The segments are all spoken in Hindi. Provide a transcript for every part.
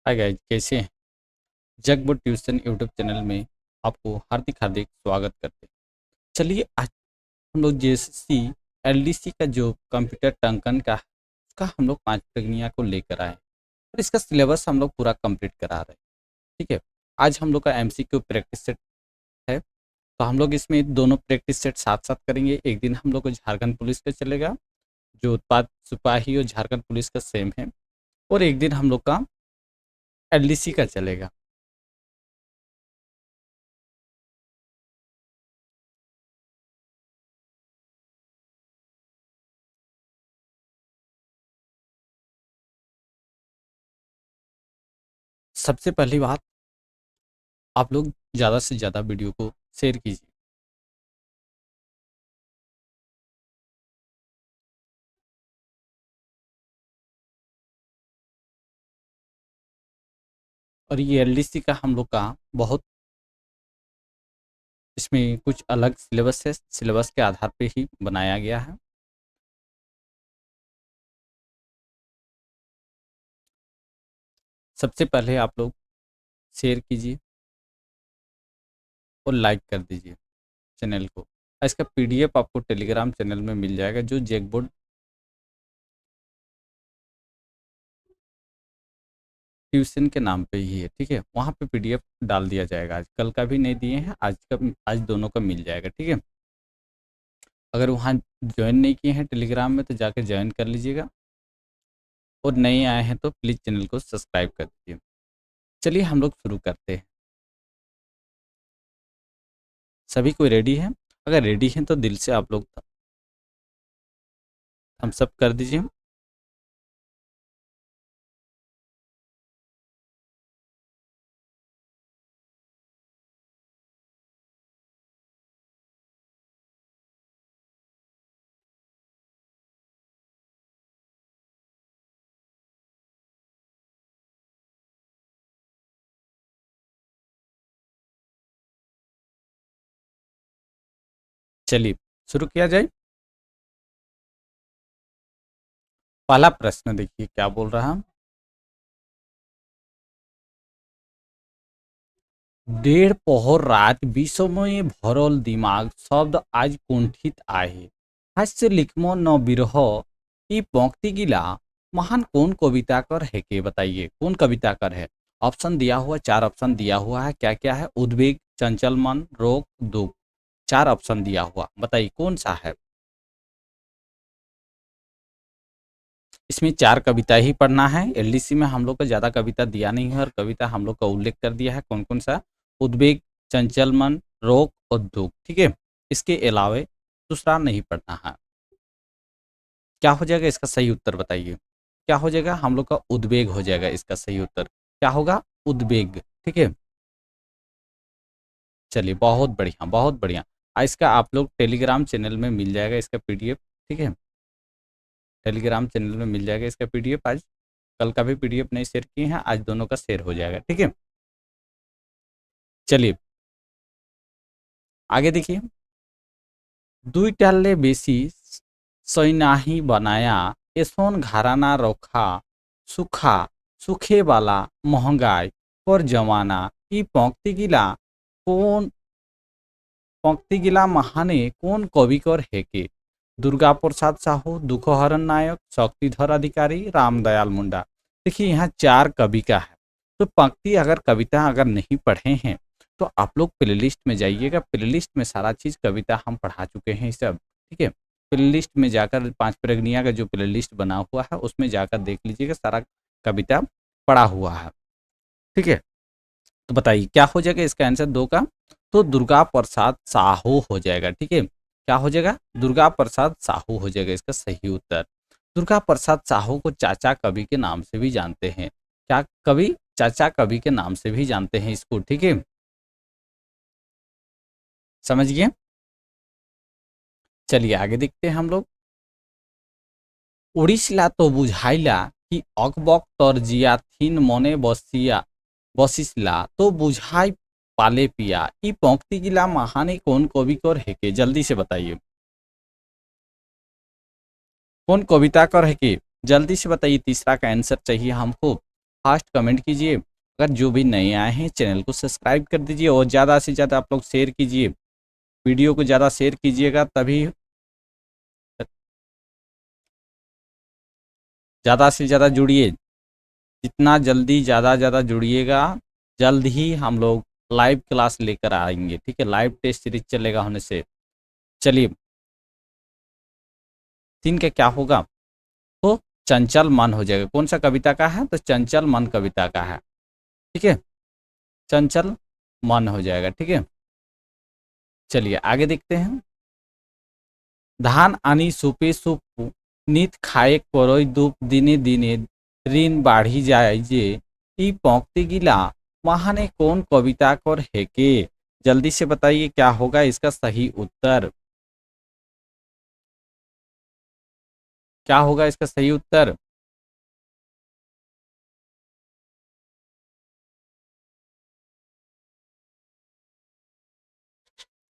हाय गाइस, कैसे हैं? जग बोर्ड ट्यूशन यूट्यूब चैनल में आपको हार्दिक हार्दिक स्वागत करते हैं। चलिए आज हम लोग जेएसएससी एलडीसी का जो कंप्यूटर टंकन का उसका हम लोग 5 प्रक्रिया को लेकर आए और इसका सिलेबस हम लोग पूरा कंप्लीट करा रहे हैं। ठीक है, आज हम लोग का एमसीक्यू प्रैक्टिस सेट है, तो हम लोग इसमें दोनों प्रैक्टिस सेट साथ साथ करेंगे। एक दिन हम लोग को झारखंड पुलिस का चलेगा, जो उत्पाद सिपाही और झारखंड पुलिस का सेम है, और एक दिन हम लोग का एलडीसी का चलेगा। सबसे पहली बात, आप लोग ज़्यादा से ज़्यादा वीडियो को शेयर कीजिए। और ये एलडीसी का हम लोग का बहुत, इसमें कुछ अलग सिलेबस है, सिलेबस के आधार पे ही बनाया गया है। सबसे पहले आप लोग शेयर कीजिए और लाइक कर दीजिए चैनल को। इसका पीडीएफ आपको टेलीग्राम चैनल में मिल जाएगा, जो जैकबोर्ड ट्यूशन के नाम पे ही है। ठीक है, वहाँ पे पीडीएफ डाल दिया जाएगा। आज कल का भी नहीं दिए हैं, आज दोनों का मिल जाएगा। ठीक है, अगर वहाँ ज्वाइन नहीं किए हैं टेलीग्राम में तो जाकर ज्वाइन कर लीजिएगा, और नए आए हैं तो प्लीज़ चैनल को सब्सक्राइब कर दीजिए। चलिए हम लोग शुरू करते हैं। सभी कोई रेडी है? अगर रेडी हैं तो दिल से आप लोग हम सब कर दीजिए। चलिए शुरू किया जाए। पहला प्रश्न देखिए क्या बोल रहा है। डेढ़ पहर रात विषमय भरल दिमाग शब्द आज कुंठित आहे। हास्य लिखमो न बिरह ई पंक्ति गिला महान कौन कविता कर है के बताइए, कौन कविता कर है? ऑप्शन दिया हुआ, 4 ऑप्शन दिया हुआ है। क्या क्या है? उद्वेग, चंचल मन, रोग, दुख। 4 ऑप्शन दिया हुआ, बताइए कौन सा है? इसमें 4 कविता ही पढ़ना है। एलडीसी में हम लोग को ज़्यादा कविता दिया नहीं है, और कविता हम लोग का उल्लेख कर दिया है कौन कौन सा। उद्वेग, चंचल मन, रोग और दुख। ठीक है, इसके अलावे दूसरा नहीं पढ़ना है। क्या हो जाएगा इसका सही उत्तर बताइए? क्या हो जाएगा? हम लोग का उद्वेग हो जाएगा इसका सही उत्तर। क्या होगा? उद्वेग। ठीक है, चलिए बहुत बढ़िया बहुत बढ़िया। इसका आप लोग टेलीग्राम चैनल में मिल जाएगा इसका पीडीएफ। ठीक है, टेलीग्राम चैनल में मिल जाएगा इसका पीडीएफ। आज कल का भी पीडीएफ नहीं शेयर किए हैं, आज दोनों का शेयर हो जाएगा। ठीक है, चलिए आगे देखिए। दुई टाले बेसी सैनाही बनाया एसोन घराना रखा सुखा सुखे वाला महंगाई पर जमाना ई पंक्ति गिला कौन, पंक्ति गिला महाने कौन कविकर हेके? दुर्गा प्रसाद साहू, दुखहरण नायक, शक्तिधर अधिकारी, रामदयाल मुंडा। देखिए यहाँ 4 कवि का है, तो पंक्ति अगर कविता अगर नहीं पढ़े हैं तो आप लोग प्लेलिस्ट में जाइएगा। प्लेलिस्ट में सारा चीज़ कविता हम पढ़ा चुके हैं सब। ठीक है, प्लेलिस्ट में जाकर 5 प्रगनिया का जो प्लेलिस्ट बना हुआ है उसमें जाकर देख लीजिएगा, सारा कविता पढ़ा हुआ है। ठीक है, तो बताइए क्या हो जाएगा इसका आंसर 2 का? तो दुर्गा प्रसाद साहू हो जाएगा। ठीक है, क्या हो जाएगा? दुर्गा प्रसाद साहू हो जाएगा इसका सही उत्तर। दुर्गा प्रसाद साहू को चाचा कवि के नाम से भी जानते हैं। क्या कवि? चाचा कवि के नाम से भी जानते हैं इसको। ठीक है, समझ गए? चलिए आगे देखते हैं हम लोग। उड़ीसला तो बुझाइला कि अकबक तर्जिया थीन मने बसिया बसिसला तो बुझाई पाले पिया ई पंक्ति गिला महाने कौन कवि कर हेके? जल्दी से बताइए कौन कविता कर हेके? जल्दी से बताइए, तीसरा का आंसर चाहिए हमको। फास्ट कमेंट कीजिए। अगर जो भी नए आए हैं चैनल को सब्सक्राइब कर दीजिए और ज़्यादा से ज़्यादा आप लोग शेयर कीजिए, वीडियो को ज़्यादा शेयर कीजिएगा तभी ज़्यादा से ज़्यादा जुड़िए। जितना जल्दी ज़्यादा जुड़िएगा, जल्द ही हम लोग लाइव क्लास लेकर आएंगे, ठीक है। लाइव टेस्ट सीरीज चलेगा होने से। चलिए 3 का क्या होगा, तो चंचल मन हो जाएगा। कौन सा कविता का है, तो चंचल मन कविता का है, ठीक है। चंचल मन हो जाएगा, ठीक है। चलिए आगे देखते हैं। धान आनी सुपे सुप नित खाए करई दुप दिने दिने ऋण बाढ़ी যায় যে ई पंक्ति गिला महाने कौन कविता कर हेके। जल्दी से बताइए क्या होगा इसका सही उत्तर, क्या होगा इसका सही उत्तर।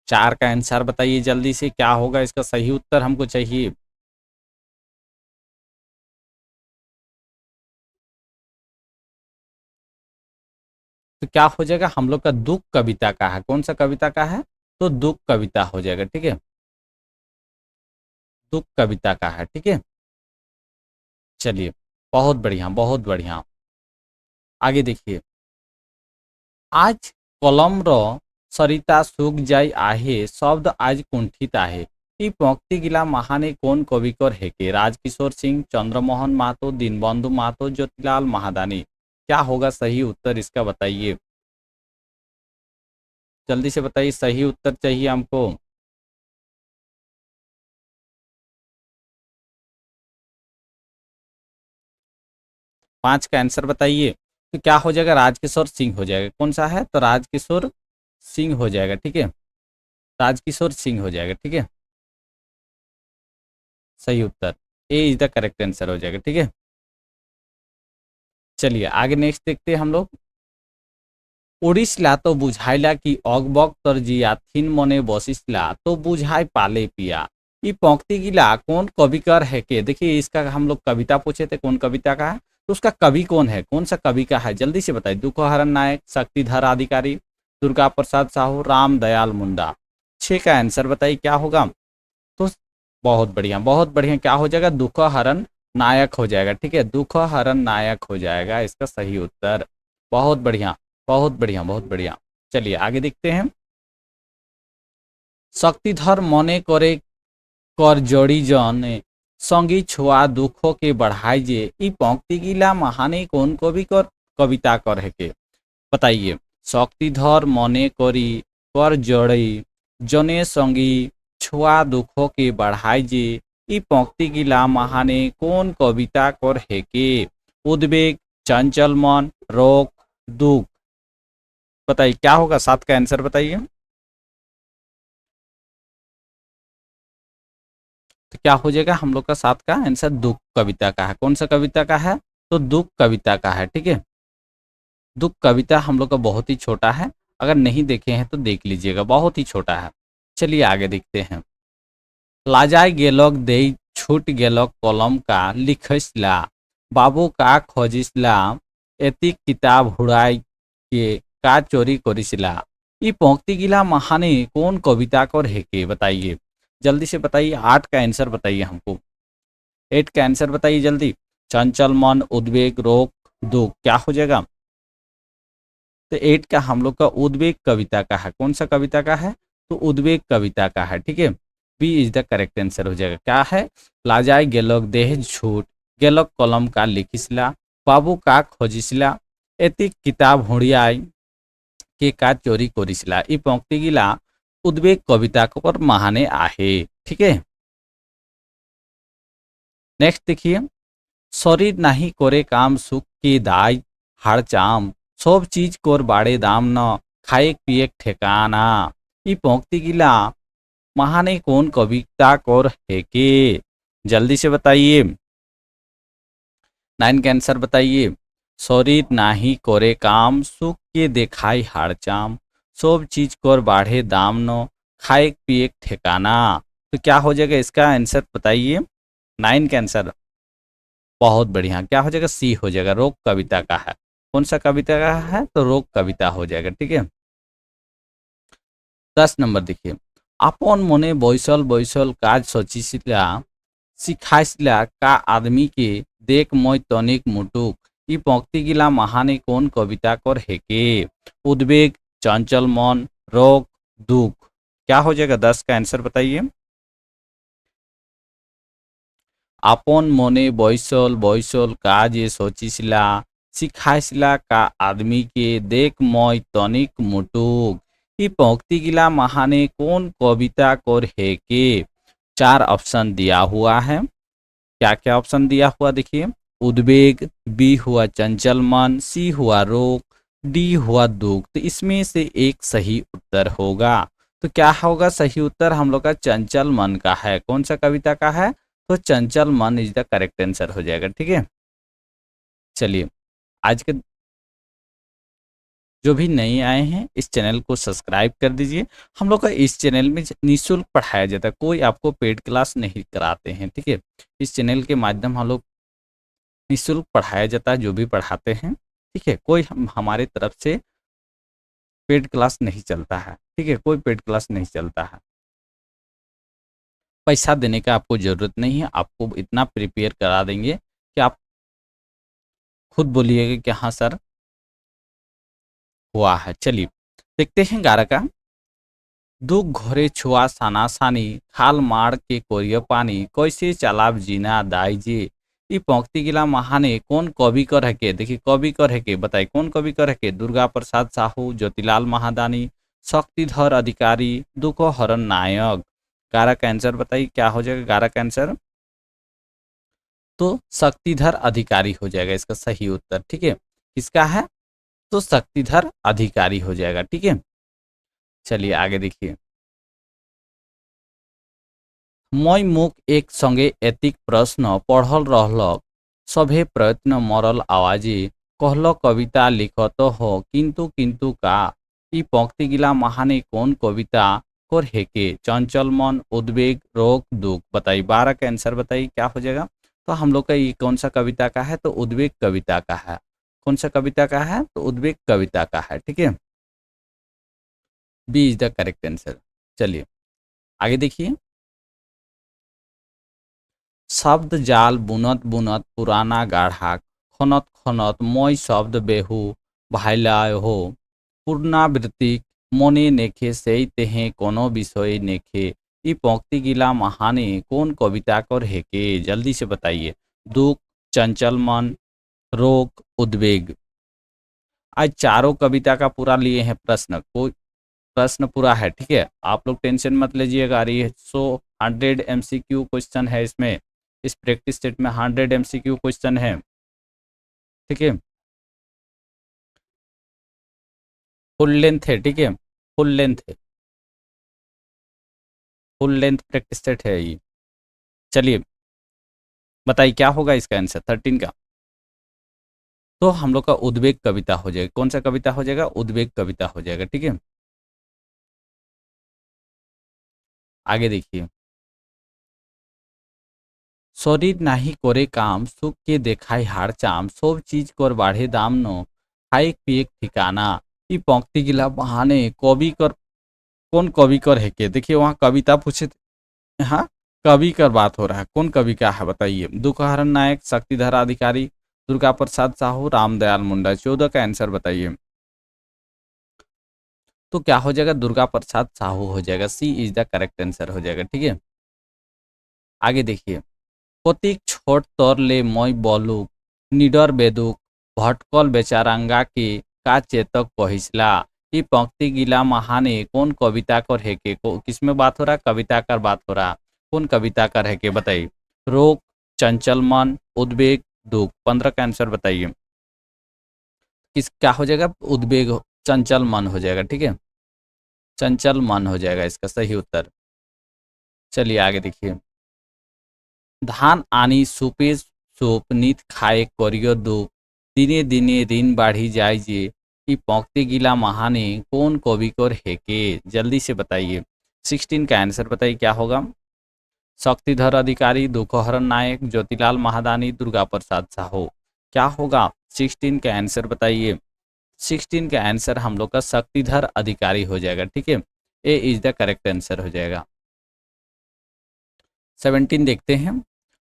चार का आंसर बताइए जल्दी से, क्या होगा इसका सही उत्तर हमको चाहिए। तो क्या हो जाएगा, हम लोग का दुख कविता का है। कौन सा कविता का है, तो दुख कविता हो जाएगा, ठीक है। दुख कविता का है, ठीक है। चलिए बहुत बढ़िया बहुत बढ़िया। आगे देखिए। आज कलम रो सरिता सुख जाय आहे शब्द आज कुंठित आहे। ई पंक्ति गिला महाने कौन कविकर हेके। राजकिशोर सिंह, चंद्रमोहन महतो, दीनबंधु महतो, ज्योतिलाल महादानी। क्या होगा सही उत्तर इसका बताइए, जल्दी से बताइए, सही उत्तर चाहिए हमको। 5 का आंसर बताइए। तो क्या हो जाएगा, राजकिशोर सिंह हो जाएगा। कौन सा है, तो राजकिशोर सिंह हो जाएगा, ठीक है। राजकिशोर सिंह हो जाएगा, ठीक है। सही उत्तर ए इज द करेक्ट आंसर हो जाएगा, ठीक है। चलिए आगे नेक्स्ट देखते हैं हम लोग। उड़िसला तो बुझाइला कि अगबक तर जिया थिन मने बसिसला तो बुझाई पाले पिया। ये पंक्ति गिला कौन कविकर है के। देखिए इसका हम लोग कविता पूछे थे, कौन कविता का है, तो उसका कवि कौन है, कौन सा कवि का है, जल्दी से बताइए। दुखहरण नायक, शक्तिधर अधिकारी, दुर्गा प्रसाद साहू, राम दयाल मुंडा। 6 का आंसर बताइए क्या होगा, तो बहुत बढ़िया बहुत बढ़िया। क्या हो जाएगा, दुखहरण नायक हो जाएगा, ठीक है। दुखहरण नायक हो जाएगा इसका सही उत्तर। बहुत बढ़िया बहुत बढ़िया बहुत बढ़िया। चलिए आगे देखते हैं। शक्तिधर मने करे कर जड़ी जन संगी छुआ दुखों के बढ़ाई जे। ई पंक्ति गिला महाने कौन कवि कर कविता कर है के बताइए। शक्तिधर मने करी कर जड़ी जने संगी छुआ दुखों के बढ़ाई जे। ई पंक्ति गिला महाने कौन कविता कर है के। उद्वेग, चंचल मन, रोग, दुख। बताइए क्या होगा, 7 का आंसर बताइए। तो क्या हो जाएगा हम लोग का 7 का आंसर दुख कविता का है। कौन सा कविता का है, तो दुख कविता का है, ठीक है। दुख कविता हम लोग का बहुत ही छोटा है, अगर नहीं देखे हैं तो देख लीजिएगा, बहुत ही छोटा है। चलिए आगे देखते हैं। लाजाई गेलोक दे छूट गेलोक कलम का लिखसला बाबू का खोजिसला एति किताब हुड़ाई के का चोरी करिसला। ये पंक्ति गिला महाने कौन कविता कर है के बताइए, जल्दी से बताइए। 8 का आंसर बताइए हमको, 8 का आंसर बताइए जल्दी। चंचल मन, उद्वेग, रोग, दुख। क्या हो जाएगा, तो 8 का हम लोग का उद्वेग कविता का है। कौन सा कविता का है, तो उद्वेग कविता का है, ठीक है। B is the correct answer हो जाएगा। क्या है, लाजाई गेलोक देह झूठ गेलोक कलम का लिखिसला बाबू का खोजिसला एति किताब हुड़ियाई के का चोरी करिसला। ई पंक्ति गिला उद्वेग कविता पर महाने आहे, ठीक है। नेक्स्ट देखिए। शरीर नहीं करे काम सुख के दाय हाड़चाम सब चीज कोर बाड़े दाम न खाए पिए ठेकाना। ई पंक्ति गिला महाने कौन कविता कोर है के, जल्दी से बताइए। 9 का आंसर बताइए। शरीर नाही करे काम सुख के देखाई हाड़चाम सब चीज कोर बाढ़े दाम न खाए पिए ठेकाना। तो क्या हो जाएगा इसका आंसर बताइए, 9 का आंसर। बहुत बढ़िया, क्या हो जाएगा, सी हो जाएगा, रोग कविता का है। कौन सा कविता का है, तो रोग कविता हो जाएगा। ठीक है, 10 नंबर देखिए, আপন মনে বৈसल বৈसल কাজ সচিছিলা শিখাইছিলা কা আদমিকে দেখ মই তনিক মুটুক। ই पंक्तिगिला महाने कौन कविता कर हेके। उद्वेग, चंचल मन, रोग, दुख। क्या हो जाएगा, 10 का आंसर बताइए। আপন মনে বৈसल বৈसल কাজে সচিছিলা শিখাইছিলা কা আদমিকে দেখ মই তনিক মুটুক। ये पंक्ति गिला महाने कौन कविता कर है के। 4 ऑप्शन दिया हुआ है। क्या क्या ऑप्शन दिया हुआ देखिए, उद्वेग, बी हुआ चंचल मन, सी हुआ रोग, डी हुआ दुख। तो इसमें से एक सही उत्तर होगा। तो क्या होगा सही उत्तर, हम लोग का चंचल मन का है। कौन सा कविता का है, तो चंचल मन इज द करेक्ट आंसर हो जाएगा। ठीक है, चलिए आज के जो भी नए आए हैं इस चैनल को सब्सक्राइब कर दीजिए। हम लोग का इस चैनल में निःशुल्क पढ़ाया जाता है, कोई आपको पेड क्लास नहीं कराते हैं। ठीक है, इस चैनल के माध्यम हम लोग निःशुल्क पढ़ाया जाता है, जो भी पढ़ाते हैं। ठीक है, कोई हमारे तरफ से पेड क्लास नहीं चलता है। ठीक है, कोई पेड क्लास नहीं चलता है, पैसा देने का आपको जरूरत नहीं है। आपको इतना प्रिपेयर करा देंगे कि आप खुद बोलिएगा कि हाँ सर हुआ है। चलिए देखते हैं 11 का। दुख घरे छुआ सानासानी खाल मार के कोरियो पानी कैसे चालाब जीना दाई जी। ये पंक्ति गिला महाने कौन कवि कर हके। देखिए कवि कर हके, बताइए कौन कवि कर हके। दुर्गा प्रसाद साहू, ज्योतिलाल महादानी, शक्तिधर अधिकारी, दुख हरण नायक। 11 का आंसर बताइए क्या हो जाएगा। 11 का आंसर तो शक्तिधर अधिकारी हो जाएगा इसका सही उत्तर। ठीक है, किसका है, तो शक्तिधर अधिकारी हो जाएगा। ठीक है, चलिए आगे देखिए। মই मुख एक संगे एतिक प्रश्न पढ़ल रहलक सभे प्रयत्न मरल आवाजे कहल कविता लिखत हो किंतु किंतु का। ई पंक्ति गिला महाने कौन कविता कर हेके। चंचल मन, उद्वेग, रोग, दुख। बताइए 12 का आंसर बताइए क्या हो जाएगा। तो हम लोग का ये कौन सा कविता का है, तो उद्वेग कविता का है। कौन सा कविता का है, तो उद्वेग कविता का है। ठीक है, B is the correct answer. चलिए आगे देखिए। शब्द जाल बुनत बुनत पुराना गाढ़ा खनत खनत মই शब्द बेहू भाइलाय हो। पुनरावृत्ति मने नेखे সেই तेहे कोनो विषय नेखे। ये पंक्ति गिला महाने कौन कविता कर हेके। जल्दी से बताइए। दुख, चंचल मन, रोग, उद्वेग। आज चारों कविता का पूरा लिए हैं प्रश्न, कोई प्रश्न पूरा है। ठीक है, आप लोग टेंशन मत लीजिएगा। ये 100 MCQ क्वेश्चन है इसमें, इस प्रैक्टिस सेट में 100 MCQ क्वेश्चन है। ठीक है, फुल लेंथ है। ठीक है, फुल लेंथ है, फुल लेंथ प्रैक्टिस सेट है ये। चलिए बताइए क्या होगा इसका आंसर 13 का। तो हम लोग का उद्वेग कविता हो जाएगा। कौन सा कविता हो जाएगा, उद्वेग कविता हो जाएगा। ठीक है, आगे देखिए। शरीर नाही करे काम सुख के देखाई हार चाम सब चीज कर बाढ़े दाम नो खाए पिए ठिकाना। ये पंक्ति गिला बहाने कवि कर कौन कवि कर है के। देखिए वहाँ कविता पूछे थे, हाँ कवि का बात हो रहा है। कौन कवि का है बताइए। दुखहरण नायक, शक्तिधर अधिकारी, दुर्गा प्रसाद साहू, रामदयाल मुंडा। 14 का आंसर बताइए। तो क्या हो जाएगा, दुर्गा प्रसाद साहू हो जाएगा। सी इज द करेक्ट आंसर हो जाएगा। ठीक है, आगे देखिए। कतिक छोट तर ले মই বলুক निडर बेदुक भटकल बेचारांगा के का चेतक कहिसला। ये पंक्ति गिला महाने कौन कविता कर है के। किसमें बात हो रहा है, कविता कर बात हो रहा। कौन कविता कर है के बताइए। रोग, चंचल मन, उद्वेग, दुख। 15 का आंसर बताइए। किस क्या हो जाएगा, उद्वेग चंचल मन हो जाएगा। ठीक है, चंचल मन हो जाएगा इसका सही उत्तर। चलिए आगे देखिए। धान आनी सुपे सुप नित खाए करियो दुप दिने दिने ऋण बाढ़ी जाए जे। ये पंक्ति गिला महाने कौन कवि कर हेके। जल्दी से बताइए। 16 का आंसर बताइए क्या होगा। शक्तिधर अधिकारी, दुखहरण नायक, ज्योतिलाल महादानी, दुर्गा प्रसाद साहू। क्या होगा 16 का आंसर बताइए। 16 का आंसर हम लोग का शक्तिधर अधिकारी हो जाएगा, ठीक है। ए इज द करेक्ट आंसर हो जाएगा। 17 देखते हैं।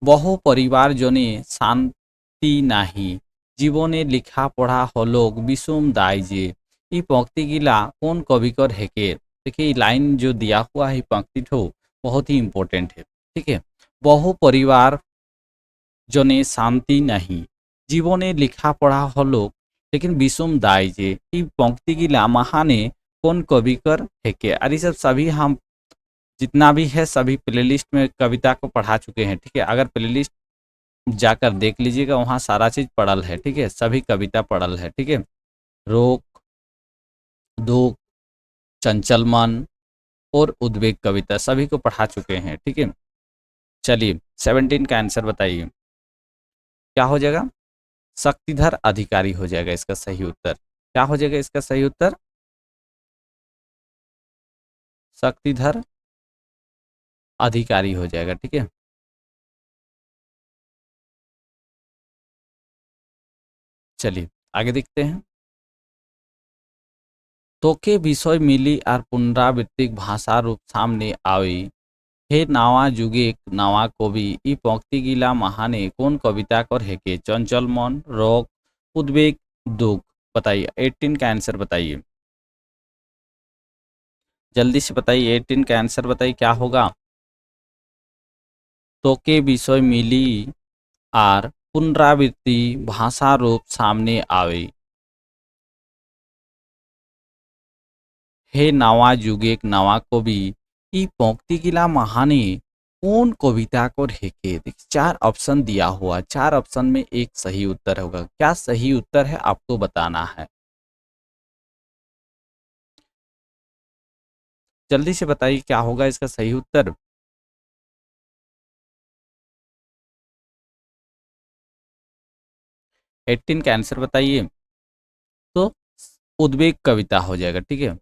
बहु परिवार जने शांति नाही, जीवने लिखा पढ़ा हलोक विषम दाय जे। ये पंक्ति गिला कौन कविकर हेके। देखिए लाइन जो दिया हुआ है पंक्ति ठो बहुत ही इंपॉर्टेंट है, ठीक है। बहु परिवार जने शांति नहीं, जीवने लिखा पढ़ा हलोक लेकिन विषम दाय जे। ये पंक्ति गिला महाने कौन कविकर हेके। अरे सब सभी हम जितना भी है सभी प्लेलिस्ट में कविता को पढ़ा चुके हैं, ठीक है। अगर प्लेलिस्ट जाकर देख लीजिएगा वहाँ सारा चीज पढ़ल है, ठीक है। सभी कविता पढ़ल है, ठीक है। रोक, दुख, चंचल मन और उद्वेग कविता सभी को पढ़ा चुके हैं, ठीक है। चलिए 17 का आंसर बताइए क्या हो जाएगा। शक्तिधर अधिकारी हो जाएगा इसका सही उत्तर। क्या हो जाएगा इसका सही उत्तर, शक्तिधर अधिकारी हो जाएगा, ठीक है। चलिए आगे देखते हैं। तोके विषय मिली और पुनरावृत्तिक भाषा रूप सामने आवी, हे नावा जुगे नावा कवि। ई पंक्ति गिला महाने कौन कविता कर हेके। चंचल मन, रोग, उद्वेग, दुख। बताइए 18 का आंसर बताइए, जल्दी से बताइए 18 का आंसर बताइए क्या होगा। तोके विषय मिली और पुनरावृत्ति भाषा रूप सामने आवे, हे नावा जुगे नावा कवि। ई पंक्ति गिला महाने कौन कविता को हेके। देखिए 4 ऑप्शन दिया हुआ, 4 ऑप्शन में एक सही उत्तर होगा। क्या सही उत्तर है आपको बताना है, जल्दी से बताइए क्या होगा इसका सही उत्तर। 18 का आंसर बताइए। तो उद्वेग कविता हो जाएगा, ठीक है।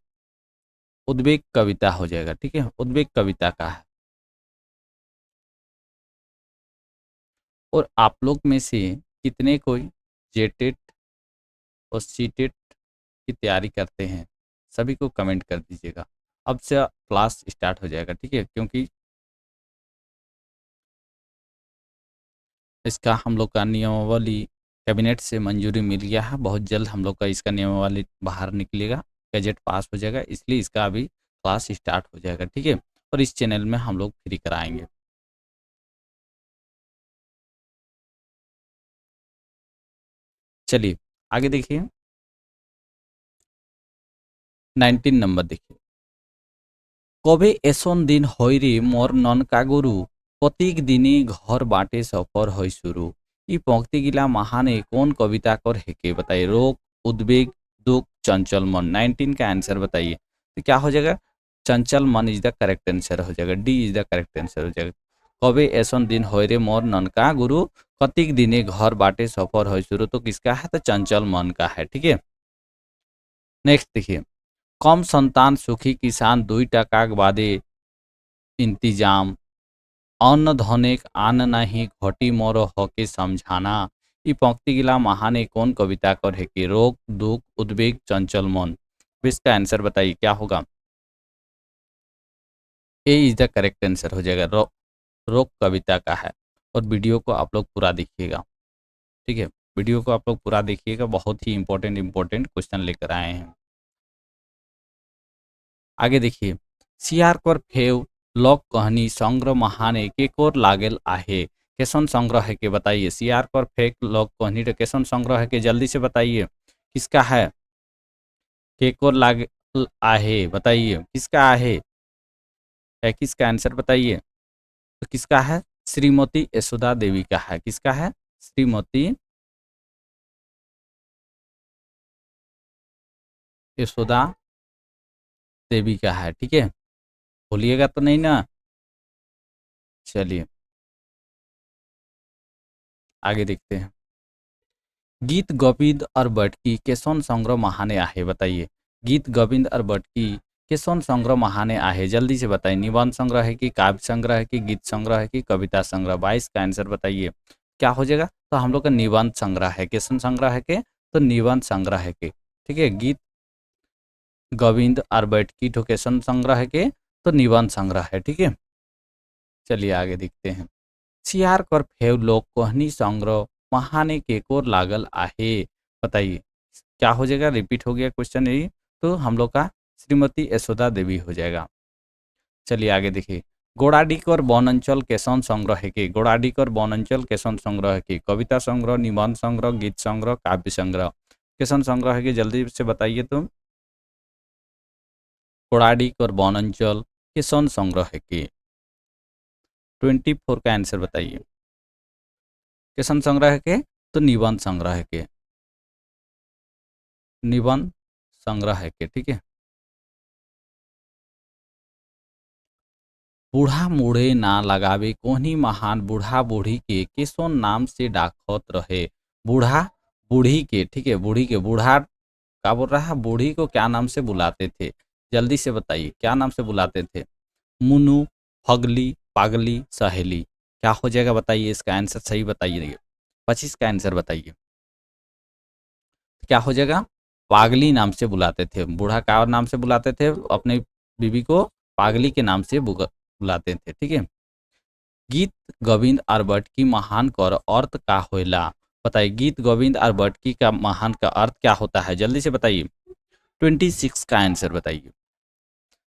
उद्वेग कविता हो जाएगा, ठीक है। उद्वेग कविता का है। और आप लोग में से कितने कोई जेटेट और सीटेट की तैयारी करते हैं, सभी को कमेंट कर दीजिएगा। अब से क्लास स्टार्ट हो जाएगा, ठीक है। क्योंकि इसका हम लोग का नियमावली कैबिनेट से मंजूरी मिल गया है। बहुत जल्द हम लोग का इसका नियमावली बाहर निकलेगा, गजट पास हो जाएगा, इसलिए इसका अभी क्लास स्टार्ट हो जाएगा, ठीक है। और इस चैनल में हम लोग फ्री कराएंगे। चलिए आगे देखिए 19 नंबर देखिए। कबे एसन दिन হইরে মোর ননকা গরু, প্রতীক দিনে ঘর बाटे सफर হয় शुरू। ये पंक्ति गिला महाने कौन कविता कर हेके। बताइए रोग, उद्वेग, दुख, चंचल मन। 19 का आंसर बताइए तो क्या हो जाएगा। चंचल मन इज द करेक्ट आंसर हो जाएगा, D is the correct answer हो जाएगा। कबे ऐसन दिन होरे मोर ननका गुरु, कतिक दिने घर बाटे सफर हो शुरू। तो किसका है, तो चंचल मन का है, ठीक है। नेक्स्ट देखिए। कम संतान सुखी किसान, 2 टका बादे इंतजाम, अन्न धनेक आन नहीं घटी मोर हके समझाना। ई पंक्ति गिला महाने कौन कविता कर है कि रोग, दुख, उद्वेग, चंचल मन। तो इसका आंसर बताइए क्या होगा। ए इज द करेक्ट आंसर हो जाएगा। रोग कविता का है। और वीडियो को आप लोग पूरा देखिएगा, ठीक है। वीडियो को आप लोग पूरा देखिएगा, बहुत ही इंपॉर्टेंट क्वेश्चन लेकर आए हैं। आगे देखिए। सियारकर फेव लॉक कहनी संग्रह महाने के कोर लागेल आहे। कैसन संग्रह है के बताइए। सियारकर फेक लॉक कहनी तो कैसन संग्रह है के जल्दी से बताइए किसका है। के कोर लागेल आहे बताइए किसका आहे है, किसका आंसर बताइए। तो किसका है, श्रीमती यशोदा देवी का है। किसका है, श्रीमती यशोदा देवी का है, ठीक है। भूलिएगा तो नहीं ना। चलिए आगे देखते हैं। गीत गोविंद और बटकी कैसन संग्रह महाने आहे बताइए। गीत गोविंद और बटकी केसोन संग्रह महाने आहे, जल्दी से बताइए। निबंध संग्रह है कि काव्य संग्रह है कि गीत संग्रह है कि कविता संग्रह? 22 का आंसर बताइए क्या हो जाएगा। तो हम लोग का निबंध संग्रह है। केसोन संग्रह है के? तो निबंध संग्रह है के, ठीक है। गीत गोविंद और बैठकी ठोकेशन संग्रह है के? तो निबंध संग्रह है, ठीक है। चलिए आगे देखते हैं। सियार कर फेव लोक कोहनी संग्रह महाने के कोर लागल आहे, बताइए क्या हो जाएगा। रिपीट हो गया क्वेश्चन यही, तो हम लोग का श्रीमती यशोदा देवी हो जाएगा। चलिए आगे देखिए। गोड़ाडीकर वन अंचल केसन संग्रह है कि? गोड़ाडीकर वन अंचल केसन संग्रह है कि? कविता संग्रह, निबंध संग्रह, गीत संग्रह, काव्य संग्रह? केसन संग्रह है कि? जल्दी से बताइए। तो गोड़ाडीकर वन अंचल केसन संग्रह है कि? 24 का आंसर बताइए। केसन संग्रह है के? तो निबंध संग्रह है के, निबंध संग्रह है के, ठीक है। बूढ़ा मुड़े ना लगावे कोहनी महान बूढ़ा बूढ़ी के केसोन नाम से डाकत रहे? बूढ़ा बूढ़ी के, ठीक है। बूढ़ी के, बूढ़ा क्या बोल रहा है, बूढ़ी को क्या नाम से बुलाते थे? जल्दी से बताइए क्या नाम से बुलाते थे। मुनु, फगली, पागली, सहेली? क्या हो जाएगा बताइए, इसका आंसर सही बताइए। 25 का आंसर बताइए क्या हो जाएगा। पागली नाम से बुलाते थे। बूढ़ा का नाम से बुलाते थे? अपने बीवी को पागली के नाम से बुलाते थे, ठीक है। गीत गोविंद और बटकी महान कर अर्थ का होइला, बताइए। गीत गोविंद और बटकी का महान का अर्थ क्या होता है, जल्दी से बताइए। 26 का आंसर बताइए।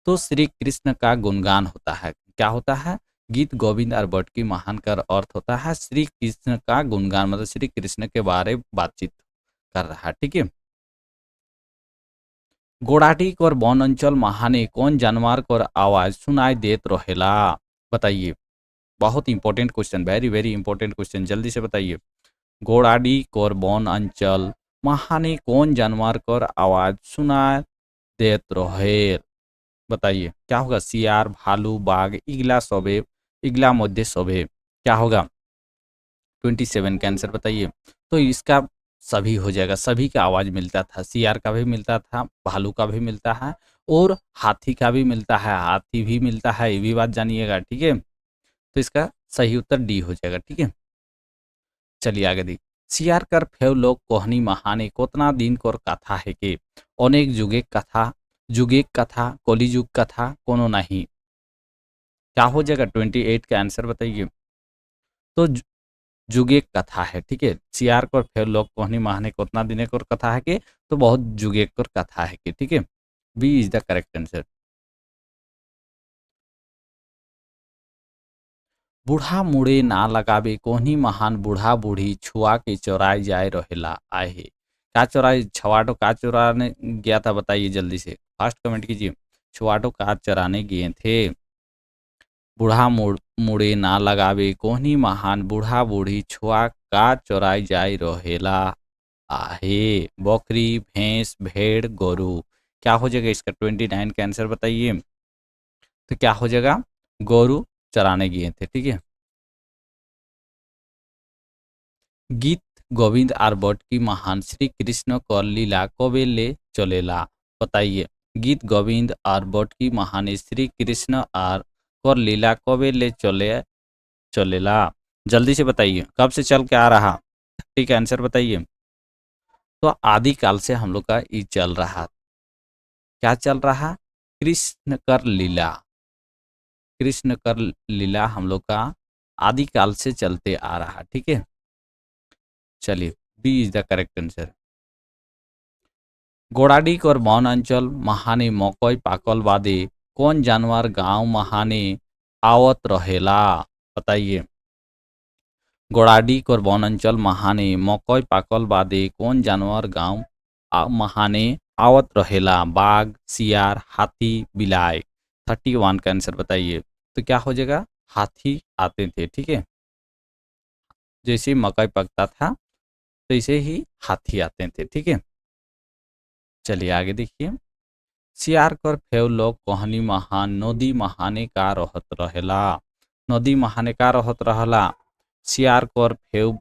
तो श्री कृष्ण का गुणगान होता है। क्या होता है? गीत गोविंद और बटकी महान का अर्थ होता है श्री कृष्ण का गुणगान, मतलब श्री कृष्ण के बारे बातचीत कर रहा है, ठीक है। गोड़ाटी कर वन अंचल महाने कौन जानवर कर आवाज सुनाई देत रहेला, बताइए। बहुत important question, very very important question, जल्दी से बताइए। गोड़ाडी कर वन अंचल महाने कौन जानवर कर आवाज सुनाई देत रहे, बताइए क्या होगा। सियार, भालू, बाघ, इगला सौबे, इगला मध्य सौबे? क्या होगा। 27 का आंसर बताइए। तो इसका सभी हो जाएगा। सभी का आवाज मिलता था। सियार का भी मिलता था, भालू का भी मिलता है और हाथी का भी मिलता है। हाथी भी मिलता है, ये भी बात जानिएगा, ठीक है। तो इसका सही उत्तर डी हो जाएगा, ठीक है। चलिए आगे दी। सियार कर फेव लोग कोहनी महाने कोतना दिन कोर कथा है के? अनेक जुगे कथा, जुगे कथा, कलिजुग कथा, कोनो नहीं? क्या हो जाएगा। 28 का आंसर बताइए। तो जुगे कथा है, ठीक है। सियार कर फेव लोग कोहनी महाने कोतना दिन कोर कथा है के? तो बहुत जुगे कोर कथा है के, ठीक है। B is the correct answer. बूढ़ा मुड़े ना लगावे कोहनी महान बूढ़ा बूढ़ी छुआ के चौराए जाए रहेला आहे? का चौराए, छवाटो का चुराने गया था, बताइए जल्दी से, फास्ट कमेंट कीजिए। छुआटो का चराने गए थे। बूढ़ा मुड़े ना लगावे कोहनी महान बूढ़ा बूढ़ी छुआ का चौराए जाए रहेला आहे? बकरी, भैंस, भेड़, गोरू? क्या हो जाएगा इसका। 29 का आंसर बताइए। तो क्या हो जाएगा, गोरू चराने गए थे, ठीक है। गीत गोविंद आर बट की महान श्री कृष्ण कर लीला कबे ले चलेला, बताइए। गीत गोविंद आर बट की महान श्री कृष्ण आर कर लीला कबे ले चलेला? जल्दी से बताइए कब से चल के आ रहा, ठीक है। आंसर बताइए। तो आदि काल से हम लोग का ये चल रहा। क्या चल रहा। कृष्ण कर लीला, कृष्ण कर लीला हम लोग का आदि काल से चलते आ रहा, ठीक है। चलिए B is the correct answer. गोड़ाडी कर वन अंचल महाने मकई पाकल बादे कौन जानवर गांव महाने आवत रहेला, बताइए। गोड़ाडी कर वन अंचल महाने मकई पाकल बादे कौन जानवर गांव महाने आवत रहेला? बाघ, सियार, हाथी, बिलाय? 31 का आंसर बताइए। तो क्या हो जाएगा, हाथी आते थे, ठीक है। जैसे मकई पकता था तैसे ही हाथी आते थे, ठीक है। चलिए आगे देखिए। सियार कर फेव लोग कोहनी महान नदी महाने का रहत रहेला? नदी महाने का रहत रहला? सियार कर फेव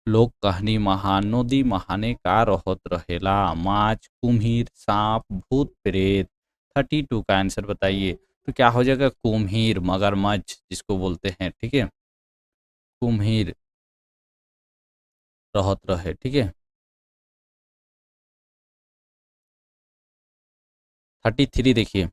लोग कहनी महान नदी महाने का रहत रहेला? माछ, कुम्हीर, सांप, भूत प्रेत? 32 का आंसर बताइए। तो क्या हो जाएगा, कुम्हीर, मगरमच्छ जिसको बोलते हैं, ठीक है, कुम्हीर रहत रहे, ठीक है। 33 देखिए।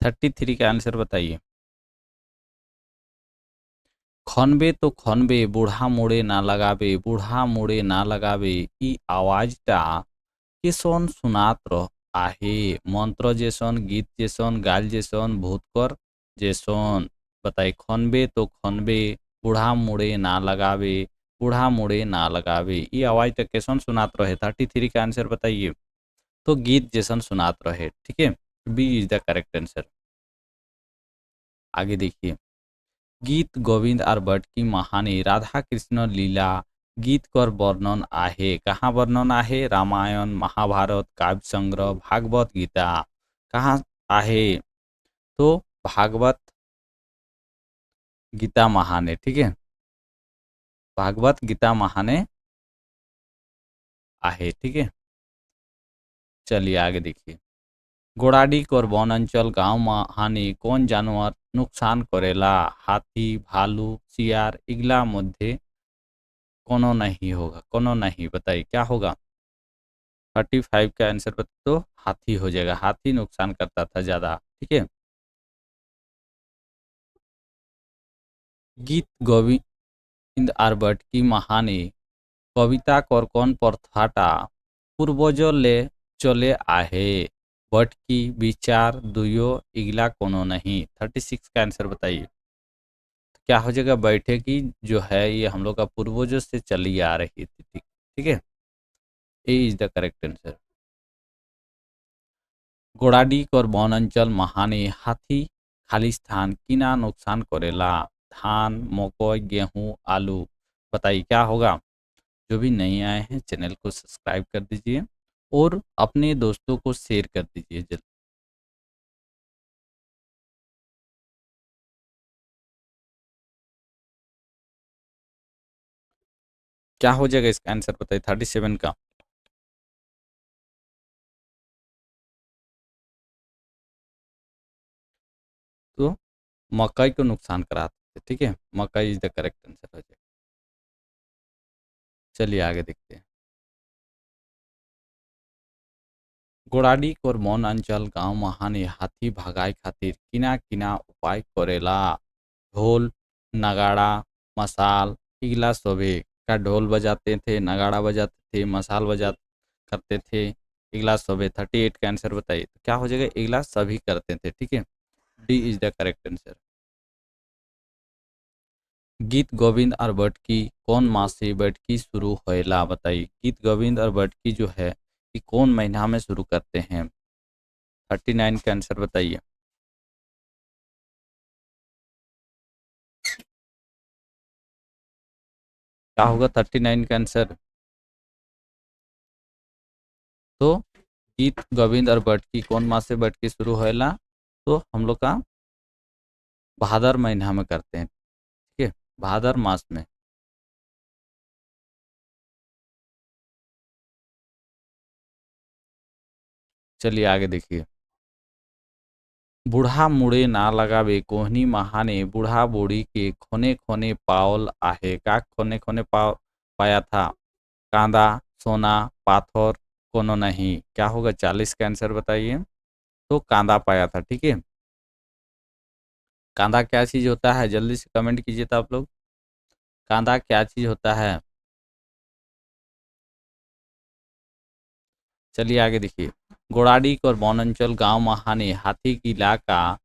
33 का आंसर बताइए। खनबे तो खनबे बूढ़ा मुड़े ना लगाबे, बूढ़ा मुड़े ना लगाबे, ई आवाजटा केसन सुनात आहे, मंत्र जैसन, गीत जैसन, गाल जैसन, भूतकर जैसन। बताइए, खनबे तो खनबे बूढ़ा मुड़े ना लगावे, बूढ़ा मुड़े ना लगावे, ये आवाज तक कैसन सुनात रहे। 33 का आंसर बताइए। तो गीत जैसन सुनात रहे, ठीक है, B is the correct answer. आगे देखिए, गीत गोविंद और बट की महानी राधा कृष्ण लीला गीत कर वर्णन आहे, कहाँ वर्णन आहे, रामायण, महाभारत, काव्य संग्रह, भागवत गीता, कहाँ आहे, तो भागवत गीता महाने, ठीक है, भागवत गीता महाने आहे, ठीक है। चलिए आगे देखिए, गोड़ाडी और वन अंचल गांव महानी कौन जानवर नुकसान करेला, हाथी, भालू, सियार, इगला मध्य कोनो नहीं होगा, कोनो नहीं, बताइए क्या होगा। 35 का आंसर बता, तो हाथी हो जाएगा, हाथी नुकसान करता था ज्यादा, ठीक है। गीत गोविंद और बट की महानी कविता कर कौन प्रथाटा पूर्वज ले चले आहे, बट की विचार दुयो इगला कोनो नहीं। 36 का आंसर बताइए। तो क्या हो जाएगा, बैठे की जो है ये हम लोग का पूर्वजों से चली आ रही थी, ठीक, ठीक है, ए इज द करेक्ट आंसर। गोड़ाडी और वन अंचल महाने हाथी खालिस्तान किना नुकसान करेला, धान, मकई, गेहूं, आलू, बताइए क्या होगा। जो भी नए आए हैं चैनल को सब्सक्राइब कर दीजिए और अपने दोस्तों को शेयर कर दीजिए जल्दी। क्या हो जाएगा इसका आंसर बताइए, 37 का। तो मकई को नुकसान कराते थे, ठीक है, मकई इज द करेक्ट आंसर हो जाएगा। चलिए आगे देखते हैं। गोड़ाडी और मन अंचल गांव महाने हाथी भगाए खातिर किना किना उपाय करेला, ढोल, नगाड़ा, मसाल, इगला सोबे, का ढोल बजाते थे, नगाड़ा बजाते थे, मसाल बजा करते थे, इगला सोबे। 38 का आंसर बताइए। तो क्या हो जाएगा, इगला सभी करते थे, ठीक है, D is the correct answer. गीत गोविंद और बट की कौन मास से बैठकी शुरू होएला, बताइए। गीत गोविंद और बैठकी जो है ये कौन महीना में शुरू करते हैं। 39 का आंसर बताइए। क्या होगा 39 का आंसर। तो गीत गोविंद और बैठकी कौन मास से बैठकी शुरू होएला, तो हम लोग का भादर महीना में करते हैं, ठीक है, भादर मास में। चलिए आगे देखिए, बूढ़ा मुड़े ना लगावे कोहनी महाने बूढ़ा बूढ़ी के खोने खोने पावल आहे, का खोने खोने पाया था, कांदा, सोना, पाथर, कोनो नहीं, क्या होगा 40 का आंसर बताइए। तो कांदा पाया था, ठीक है। कांदा क्या चीज होता है, जल्दी से कमेंट कीजिए तो आप लोग, कांदा क्या चीज होता है। चलिए आगे देखिए, गोड़ाडी और बनंचल गांव महाने हाथी किला का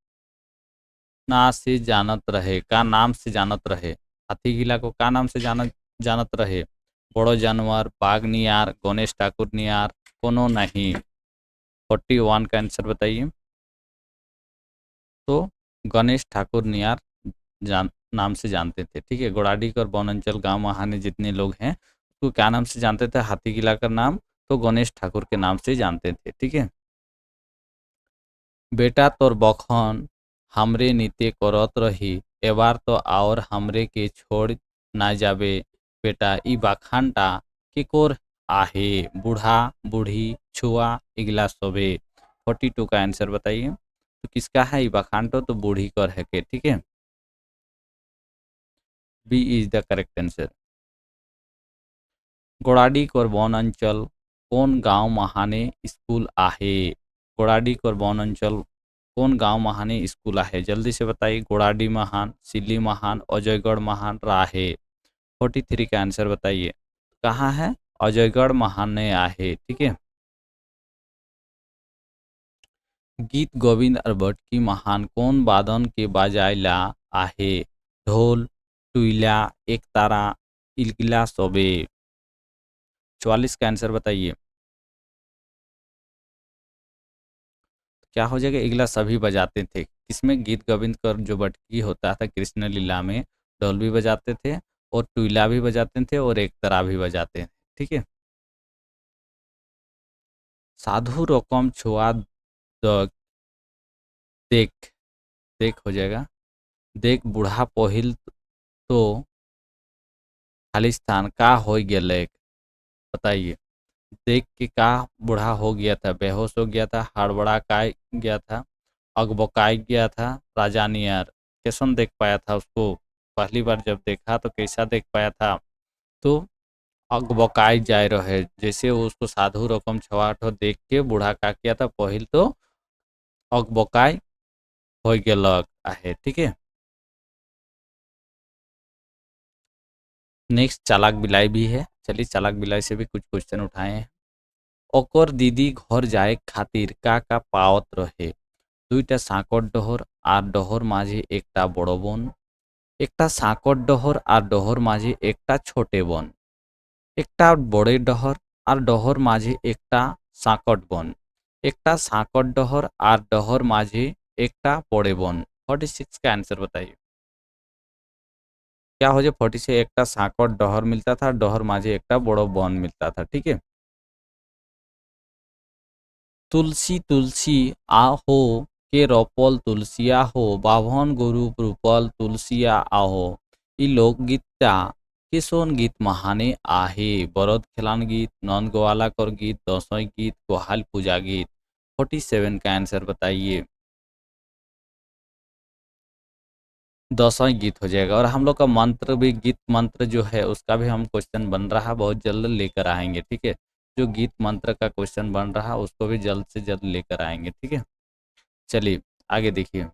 ना से जानत रहे, का नाम से जानत रहे, हाथी किला को का नाम से जानत जानत रहे, बड़ो जानवर, बाघ नियार, गणेश ठाकुर नियार, कोनो नहीं। 41 का आंसर बताइए। तो गणेश ठाकुर नियार नाम से जानते थे। ठीक है, गोड़ाडीकर और बनअंचल गांव महाने जितने लोग हैं तो क्या नाम से जानते थे? हाथी किला का नाम तो गणेश ठाकुर के नाम से जानते थे। ठीक है, बेटा तोर बखन हमरे नीते करत रही, एबार तो और हमरे के छोड़ ना जाबे। बेटा ई बाखानटा केकोर आहे? बूढ़ा, बूढ़ी, छुआ, इगला सोबे। 42 का आंसर बताइए। तो किसका है ई बाखानटो? तो बूढ़ी कर है के। ठीक है, B is the correct answer. गोड़ाडी और बन अंचल कौन गांव महाने स्कूल आहे? गोड़ाडी और बन अंचल कौन गांव महाने स्कूल आहे? जल्दी से बताइए। गोड़ाडी महान, सिल्ली महान, अजयगढ़ महान, राहे। 43 का आंसर बताइए। कहाँ है? अजयगढ़ महाने आहे। ठीक है, गीत गोविंद और बटकी महान कौन वादन के बाजाइला आहे? ढोल, टुइला, एकतारा, इलगिला सोबे। 44 का आंसर बताइए। क्या हो जाएगा? इगला सभी बजाते थे। किसमें? गीत गोविंद का जो बटकी होता था कृष्ण लीला में ढोल भी बजाते थे और टुइला भी बजाते थे और एकतारा भी बजाते थे। ठीक है, साधु रकम छुआ देख, देख हो जाएगा। देख बूढ़ा पहिल तो खालिस्तान का हो गेले। बताइए। देख के का बूढ़ा हो गया था? बेहोश हो गया था, हड़बड़ा गया था, अगबकाई गया था, राजा नियर। कैसन देख पाया था उसको? पहली बार जब देखा तो कैसा देख पाया था? तो अगबकाई जाए रहे। जैसे उसको साधु रकम छवाट हो देख के बूढ़ा का किया था? पहिल तो अगबकाई हो गेलक आहे। ठीक है, नेक्स्ट चालाक बिलाई भी है। चलिए चालाक बिलाई से भी कुछ क्वेश्चन उठाए हैं। ओकर दीदी घर जाए खातिर का पावत रहे? दुईटा साँकट डहर আর ডহর মাঝে একটা বড় বন, একটা সাঁকর ডহর আর ডহর মাঝে একটা ছোটে বন, একটা বড়ে ডহর আর ডহর মাঝে একটা সাঁকট বন, একটা साँकट डहर আর डहर মাঝে একটা बड़े बन। 46 का आंसर बताइए। क्या हो जाए? 40 से एक साँकट डहर मिलता था, डहर माझे एक बड़ो बन मिलता था। ठीक है, तुलसी तुलसी आहो के रोपल तुलसिया हो, बाभन गरु रूपल तुलसिया आहो। ई लोकगीतटा किसोन गीत महाने आहे? बरद खेलान गीत, नंद गोवाला कर गीत, दसई गीत, गोहाल पूजा गीत। 47 का आंसर बताइए। दसवां गीत हो जाएगा। और हम लोग का मंत्र भी, गीत मंत्र जो है उसका भी हम क्वेश्चन बन रहा है, बहुत जल्द लेकर आएंगे। ठीक है, जो गीत मंत्र का क्वेश्चन बन रहा है उसको भी जल्द से जल्द लेकर आएंगे। ठीक है, चलिए आगे देखिए।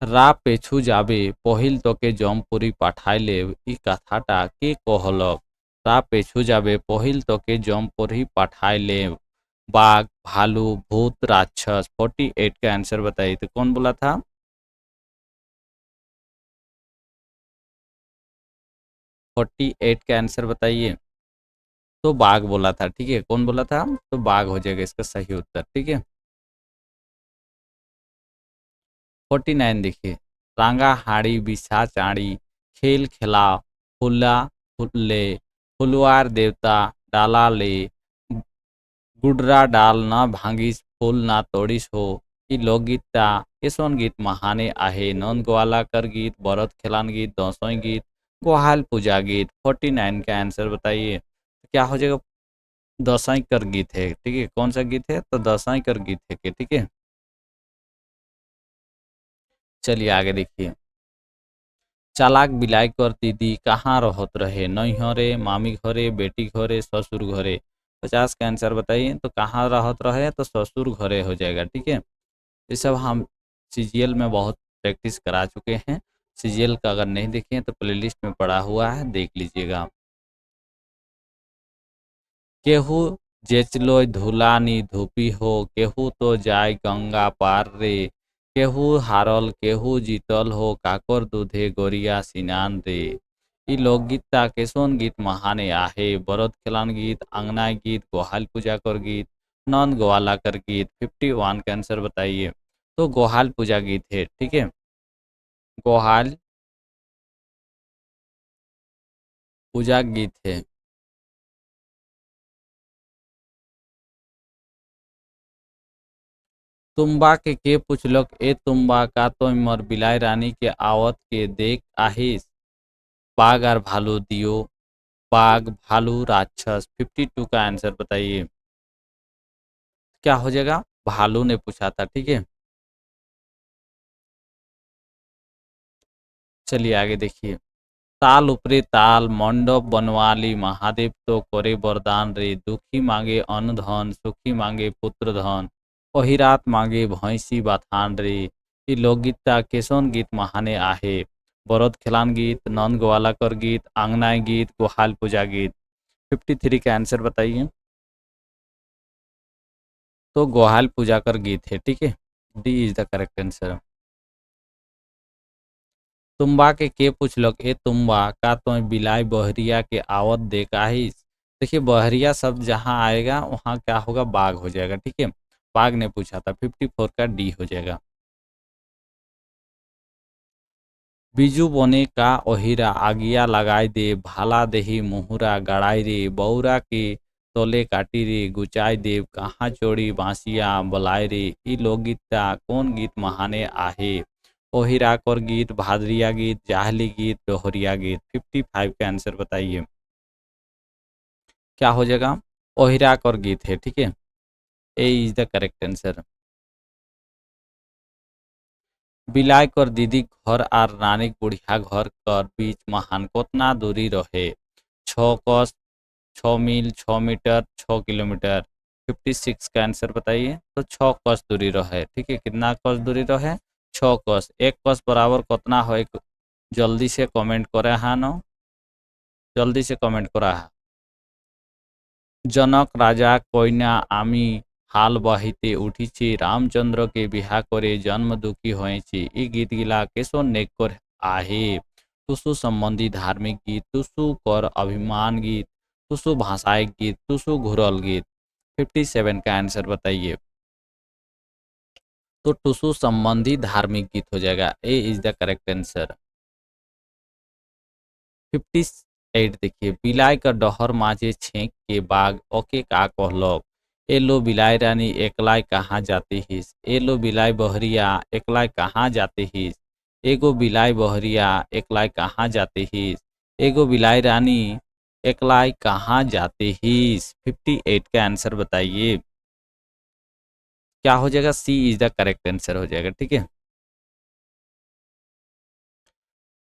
রা পেছু যাবে পহিল তোকে জমপুরি পাঠাইলে, ই কথাটা কে कहलक? রা পেছু যাবে পহিল তোকে जमपुरी पाठाइले। बाघ, भालू, भूत, राक्षस। 48 का आंसर बताइए। तो कौन बोला था? 48 का आंसर बताइए। तो बाघ बोला था। ठीक है, कौन बोला था? तो बाघ हो जाएगा इसका सही उत्तर। ठीक है, 49 देखिए। रांगा हाड़ी बिछा चाड़ी, खेल खेला फुला फुल्ले, फुलवार देवता डाला ले, गुडरा डाल ना भांगिस फूल ना तोड़िस हो। ई लोकगीतटा केसन गीत महाने आहे? नंद गोवाला कर गीत, भरत खेलान गीत, दसोई गीत, गोहाल पूजा गीत। 49 का आंसर बताइए। क्या हो जाएगा? दसाई कर गीत है। ठीक है, कौन सा गीत है? तो दसाई कर गीत है कि। ठीक है, चलिए आगे देखिए। चालाक बिलाई कर दीदी कहाँ रहत रहे? नैहरे, मामी घरे, बेटी घरे, ससुर घरे। 50 का आंसर बताइए। तो कहाँ रहत रहे? तो ससुर घरे हो जाएगा। ठीक है, ये सब हम सीजीएल में बहुत प्रैक्टिस करा चुके हैं। सीजीएल का अगर नहीं देखे हैं तो प्लेलिस्ट में पड़ा हुआ है, देख लीजिएगा। केहू जेचलोय धुलानी धूपी हो, केहू तो जाय गंगा पार रे, केहू हारल केहू जीतल हो, काकर दूधे गोरिया सिनान रे। ई लोकगीतटा केसन गीत महाने आहे? बरद खेलान गीत, अंगना गीत, गोहाल पूजा कर गीत, नंद गोवाला कर गीत। 51 का आंसर बताइए। तो गोहाल पूजा गीत है, ठीक है। गोहाल पूजा गीत है। तुम्बा के पूछलक ए तुम्बा का तो मोर बिलाई रानी के आवत के देख आहिस। बाघ और भालू दियो। बाघ भालू राक्षस। 52 का आंसर बताइए क्या हो जाएगा। भालू ने पूछा था, ठीक है। चलिए आगे देखिए। ताल उपरे ताल मंडप बनवाली महादेव तो करे वरदान रे। दुखी मांगे अन्न धन सुखी मांगे पुत्र धन। ओहिरात मांगे भैंसी बाथान रे। ही लोकगीता केसन गीत महाने आहे। बरद खिलान गीत नंद ग्वाला कर गीत आंगनाई गीत गोहाल पूजा गीत। 53 का आंसर बताइए। तो गोहाल पूजा कर गीत है, ठीक है। D is the correct answer. तुम्बा के पूछलक ए तुम्बा का तो बिलाई बहरिया के आवत देखाहिस। देखिए बहरिया शब्द जहाँ आएगा वहाँ क्या होगा, बाघ हो जाएगा, ठीक है। बाघ ने पूछा था, 54 का डी हो जाएगा। बीजू बोने का ओहिरा आगिया लगाई दे। भाला देही मुहुरा गड़ाई रे। बौरा के तोले काटी रे गुचाई देव कहाँ चोड़ी बांसिया बलाई रे। ई लोकगीता कौन गीत महाने आहे। ओहिरा कर गीत भादरिया गीत जाहली गीत डोहरिया गीत। 55 का आंसर बताइए क्या हो जाएगा। ओहिरा कर गीत है, ठीक है। ए इज द करेक्ट आंसर। बिलाय कर दीदी घर आर नानी बुढ़िया घर कर बीच महान कोतना दूरी रहे। 6 कोस 6 मील 6 मीटर 6 किलोमीटर। 56 का आंसर बताइए। तो 6 कोस दूरी रहे, ठीक है। कितना कोस दूरी रहे। 6 कोस। 1 कोस बराबर कितना हो, जल्दी से कमेंट करे हाँ न, जल्दी से कमेंट करा हाँ। जनक राजा कन्या आमी हाल बाहिते उठिছি रामचंद्रকে বিহা করে जन्म दुखी হয়েছি। এই গীতগুলা কেশর নেকর आहे। টুসু संबंधी धार्मिक गीत टुसु कर अभिमान गीत टुसु भाषाई गीत टुसु घुरल गीत। 57 का आंसर बताइए। तो टुसु संबंधी धार्मिक गीत हो जाएगा। A is the correct answer. 58 देखिए। बिलाई का डहर माजे छेक के बाग ओके का कहलक। ए लो बिलाई रानी एकलाई कहाँ जाती हिस। ए लो बिलाई बहरिया एकलाई कहाँ जाती हिस। एगो बिलाई बहरिया एकलाई कहाँ जाती हिस। एगो बिलाई रानी एकलाई कहाँ जाती हिस। 58 का आंसर बताइए क्या हो जाएगा। सी इज द करेक्ट आंसर हो जाएगा, ठीक है।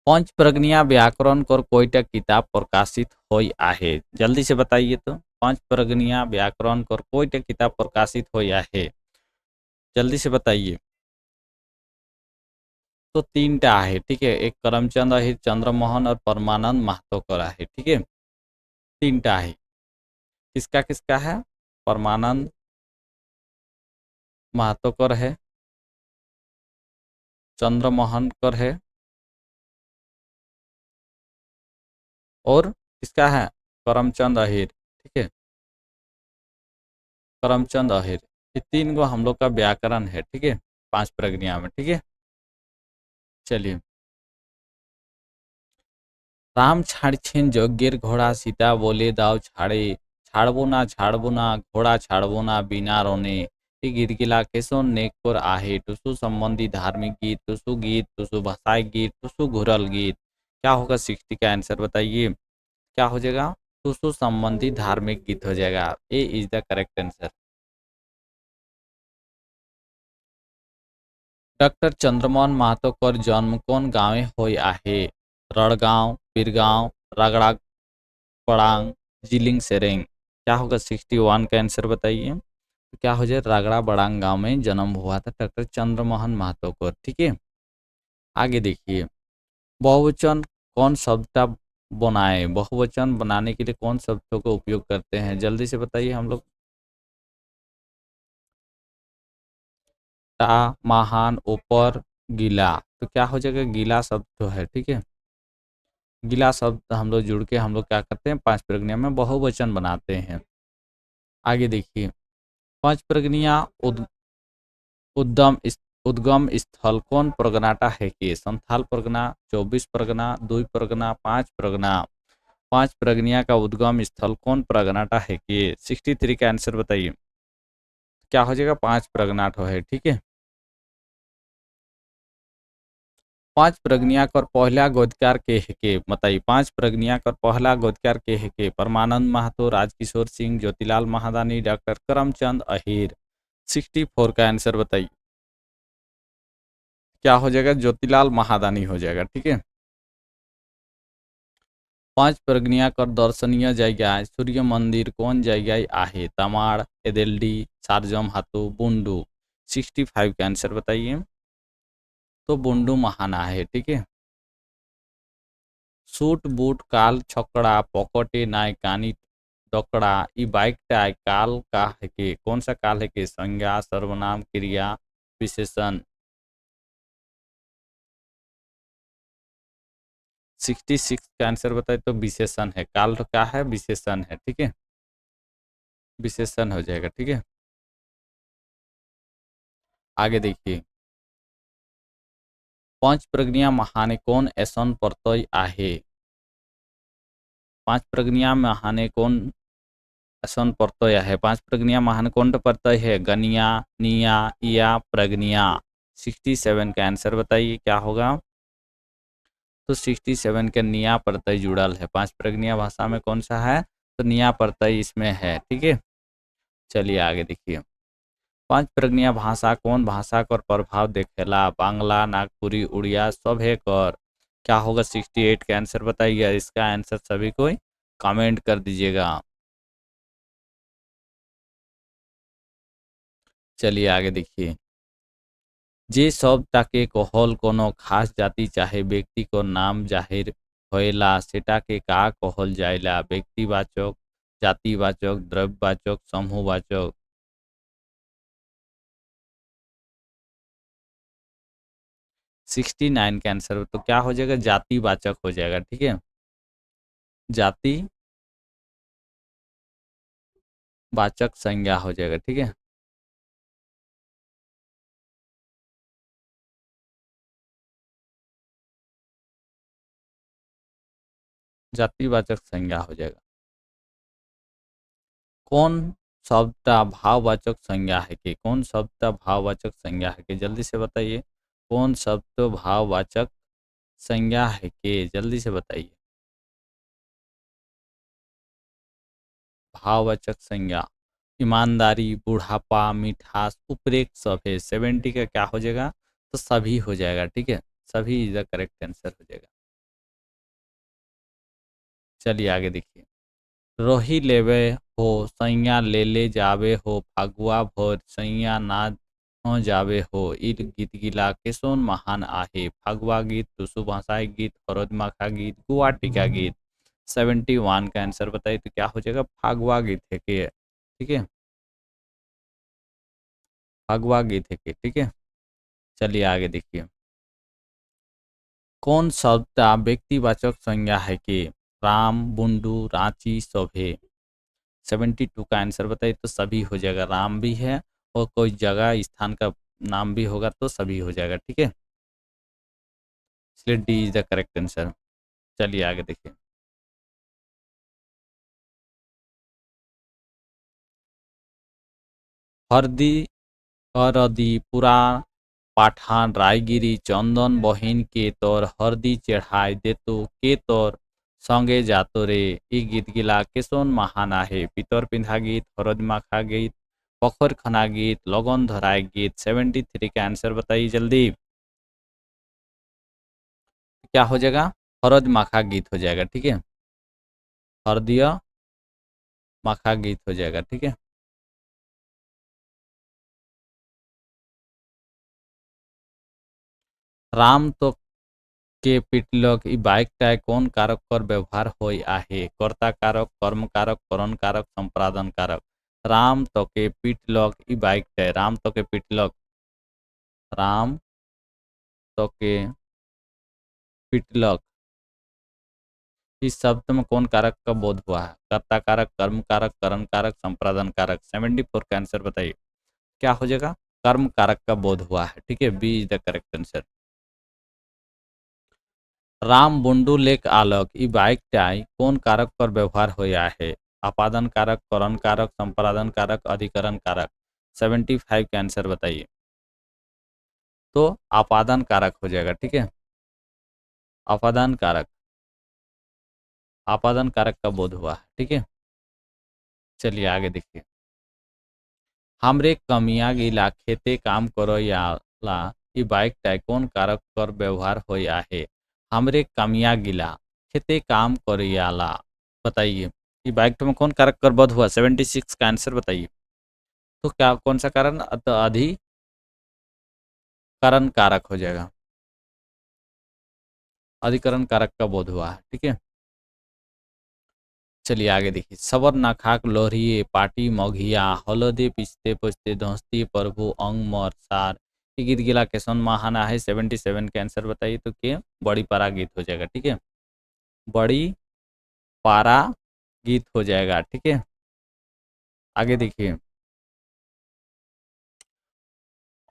पंच प्रज्ञा व्याकरण कर कोईटा किताब प्रकाशित होई आहे। जल्दी से बताइए तो। पंच प्रज्ञा व्याकरण कर कोईटा किताब प्रकाशित होई आहे। जल्दी से बताइए। तो 3टा आहे, ठीक है। एक करमचंद अहिर चंद्रमोहन और परमानंद महतो कर आहे, ठीक है। 3टा आहे। किसका किसका है। परमानंद महतो कर है, चंद्रमोहन कर है और किसका है, करमचंद अहिर, ठीक है। करमचंद अहिर। ये 3 गो हम लोग का व्याकरण है, ठीक है। 5 प्रज्ञा में, ठीक है। चलिए। राम ছাড়ছেন যজ্ঞের ঘোড়া সীতা বলে দাও ছাড়ে। ছাড়বো না ঘোড়া ছাড়বো না बिना रोने। ये गीतगिला केसन नेक आहे। टुसु संबंधी धार्मिक गीत टुसु भाषाई गीत टुसु घुरल गीत। क्या होगा 60 का आंसर बताइए क्या हो जाएगा। टुसु संबंधी धार्मिक गीत हो जाएगा। A is the correct answer. Doctor Chandramohan Mahto कर जन्म कौन गाँव होय आहे। रड़गांव बिरगांव रगड़ा पड़ांग जिलिंग सेरेंग। क्या होगा 61 का आंसर बताइए। तो क्या हो जाए, रगड़ा बड़ांग गांव में जन्म हुआ था डॉक्टर चंद्रमोहन महतो को, ठीक है। आगे देखिए। बहुवचन कौन शब्द बनाए। बहुवचन बनाने के लिए कौन शब्दों का उपयोग करते हैं, जल्दी से बताइए हम लोग। टा महान ऊपर गीला। तो क्या हो जाएगा, गीला शब्द जो है, ठीक है। गीला शब्द हम लोग जुड़ के हम लोग क्या करते हैं, 5 प्रज्ञा में बहुवचन बनाते हैं। आगे देखिए। 5 प्रज्ञा उद्गम उद्गम स्थल कौन परगनाटा है कि संथाल परगना, 24 परगना, 2 परगना, 5 परगना। 5 परगनिया का उद्गम स्थल कौन परगनाटा है कि 63 का आंसर बताइए। क्या हो जाएगा, 5 परगनाट है। ठीक है। 5 प्रगनिया कर पहला गद्यकार के हेके बताइए। 5 प्रगनिया कर पहला गद्यकार के हेके परमानंद महतो, राजकिशोर सिंह, ज्योतिलाल महादानी, डॉक्टर करमचंद अहीर। 64 का आंसर बताइए। क्या हो जाएगा, ज्योतिलाल महादानी हो जाएगा। ठीक है। 5 प्रगनिया कर दर्शनीय जगह सूर्य मंदिर कौन जगह आहे, तमाड़, एदेल्डी, सारजम हाथू, बुंडू। 65 का आंसर बताइए। तो बुंडू महाना है। ठीक है। सूट बूट काल छकड़ा पॉकेटे नाय कानी डकड़ा ई बाइकटाय काल का है के कौन सा काल है के संज्ञा, सर्वनाम, क्रिया, विशेषण। 66 का आंसर बताए तो विशेषण है। काल तो क्या है, विशेषण है। ठीक है। विशेषण हो जाएगा। ठीक है। आगे देखिए, पंच प्रज्ञा महाने कौन ऐसन प्रत्यय आहे। 5 प्रज्ञा महाने कौन ऐसन प्रत्यय है। 5 प्रज्ञा महाने कौन प्रत्यय है, गनिया, निया या प्रज्ञा। 67 का आंसर बताइए क्या होगा। तो 67 के निया प्रत्यय जुड़ल है। 5 प्रज्ञा भाषा में कौन सा है, तो निया प्रत्यय इसमें है। ठीक है। चलिए आगे देखिए, 5 प्रज्ञा भाषा कौन भाषा कर प्रभाव देखेला, बांग्ला, नागपुरी, उड़िया सब है कर। क्या होगा, 68 का आंसर बताइए। इसका आंसर सभी को कमेंट कर दीजिएगा। चलिए आगे देखिए, जे सब ताके कहल कोनो खास जाति चाहे व्यक्ति को नाम जाहिर होएला सेटाके का कहल जाएला, व्यक्तिवाचक, जातिवाचक, द्रव्यवाचक, समूहवाचक। 69 का आंसर तो क्या हो जाएगा, जातिवाचक हो जाएगा। ठीक है। जातिवाचक संज्ञा हो जाएगा। ठीक है। जातिवाचक संज्ञा हो जाएगा। कौन शब्द भाववाचक संज्ञा है कि कौन शब्द भाववाचक संज्ञा है कि जल्दी से बताइए। कौन शब्द भाववाचक संज्ञा है कि जल्दी से बताइए। भाववाचक संज्ञा, ईमानदारी, बुढ़ापा, मिठास, उपरेख सब है। 70 का क्या हो जाएगा, तो सभी हो जाएगा। ठीक है। सभी इज द करेक्ट आंसर हो जाएगा। चलिए आगे देखिए, रोही लेवे हो सैया ले ले जावे हो, फागुआ भोर सैया ना हो जावे हो, ईद गीत गिला केसोन महान आहे, फागुआ गीत, टुसु भाषाई गीत, फरोज माखा गीत, गुआ टीका गीत। 71 का आंसर बताइए तो क्या हो जाएगा, फागुआ गीत है के। ठीक है। फागुआ गीत है के। ठीक है। चलिए आगे देखिए, कौन शब्द व्यक्तिवाचक संज्ञा है कि राम, बुंडू, रांची, सभे। 72 का आंसर बताइए तो सभी हो जाएगा। राम भी है और कोई जगह स्थान का नाम भी होगा तो सभी हो जाएगा। ठीक है। इसलिए D is the correct answer. चलिए आगे देखिए, हरदी, हरदी, पुराण, पाठान, रायगिरी, चंदन बहिन के तोर हरदी चढ़ाई देतो के तोर संगे जातो रे, ई गीत गिला केसोन महान आहे, पितर पिंधा गीत, हरद माखा गीत, पखर खना गीत, लगन धराए गीत। 73 का आंसर बताइए जल्दी। क्या हो जाएगा, हरद माखा गीत हो जाएगा। ठीक है। हरदिया माखा गीत हो जाएगा। ठीक है। राम तो के पिटलक ई बाइक टाय कौन कारक कर व्यवहार होय आहे, कर्ता कारक, कर्म कारक, करण कारक, संपादन कारक। राम तो के पिटलक ई बाइक टाय, राम तो के पिटलक, राम तो के पिटलक इस शब्द में कौन कारक का बोध हुआ है, कर्ता कारक, कर्म कारक, करण कारक, संपादन कारक। 74 का आंसर बताइए क्या हो जाएगा, कर्म कारक का बोध हुआ है। ठीक है, B is the correct answer. Ram बुंडू लेक आलोक ई बाइक टाई कौन कारक पर व्यवहार होया है? आपादन कारक, करण कारक, संपादन कारक, अधिकरण कारक। 75 का आंसर बताइए। तो आपादन कारक हो जाएगा। ठीक है, आपादन कारक, आपादन कारक का बोध हुआ है। ठीक है, चलिए आगे देखिए। हमरे कमिया गिला खेते काम करो याला ई बाइक टाई कौन कारक पर व्यवहार होया है? हमरे कमिया गिला खेते काम करो याला, बताइए ये बाइक में कौन कारक कर बोध हुआ? 76 का आंसर बताइए। तो क्या कौन सा कारण? अधिकरण कारक हो जाएगा, अधिकरण कारक का बोध हुआ है। ठीक है, चलिए आगे देखिए। सबर ना खाक लोहरिए पाटी मघिया हलदे पिसते पुसते धोस्ती प्रभु अंग मोर सार, ये गीत गिला के सन महाना है। 77 का आंसर बताइए। तो के बड़ी पारा गीत हो जाएगा। ठीक है, बड़ी पारा गीत हो जाएगा। ठीक है, आगे देखिए।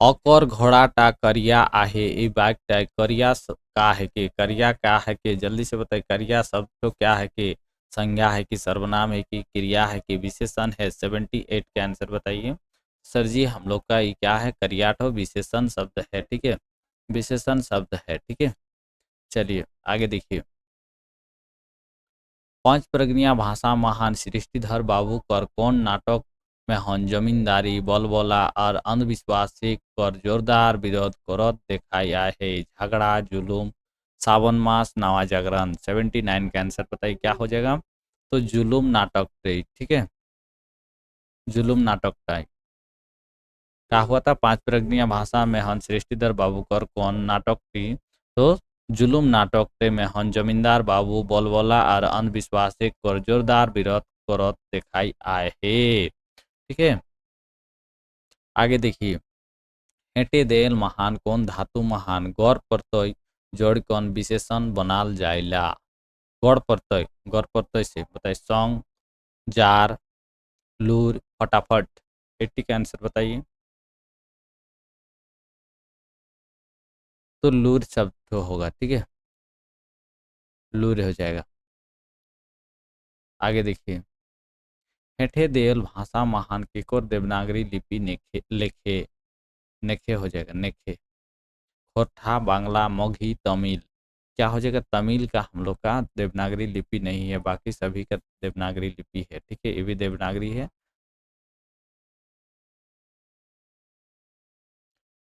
अकर घोड़ाटा करिया आहे ई बाइक टाइप करिया का है के? करिया का है के? जल्दी से बताइए। करिया शब्द तो क्या है कि संज्ञा है कि सर्वनाम है कि क्रिया है कि विशेषण है? 78 का आंसर बताइए। सर जी हम लोग का ये क्या है? करियाठो विशेषण शब्द है। ठीक है, विशेषण शब्द है। ठीक है, चलिए आगे देखिए। पंच प्रज्ञा भाषा महान सृष्टिधर बाबू कर कौन नाटक में हन जमींदारी बलबला और अंधविश्वास से कर जोरदार विरोध करत दिखाया है? झगड़ा, जुलूम, सावन मास, नवा जागरण। 79 का आंसर बताइए क्या हो जाएगा? तो जुलूम नाटक थे। ठीक है, जुलूम नाटक था। क्या हुआ था? पांच प्रज्ञा भाषा में हन सृष्टिधर बाबू कर कौन नाटक थी? तो जुलूम नाटक थे में हन जमींदार बाबू बलबला और अंधविश्वास से कर जोरदार विरोध करत दिखाई आए है। ठीक है, आगे देखिए। हेटे देल महान कौन धातु महान गौर प्रत्यय जोड़ कौन विशेषण बनाल जाइला? गौर प्रत्यय, गौर प्रत्यय से बताइए। सॉन्ग, जार, लूर, फटाफट। 80 का आंसर बताइए। तो लूर शब्द तो होगा। ठीक है, लूर हो जाएगा। आगे देखिए। हेठे देल भाषा महान केकोर देवनागरी लिपि नेखे लेखे, नेखे हो जाएगा, नेखे। खोरठा, बांग्ला, मगही, तमिल। क्या हो जाएगा? तमिल का हम लोग का देवनागरी लिपि नहीं है, बाकी सभी का देवनागरी लिपि है। ठीक है, ये भी देवनागरी है।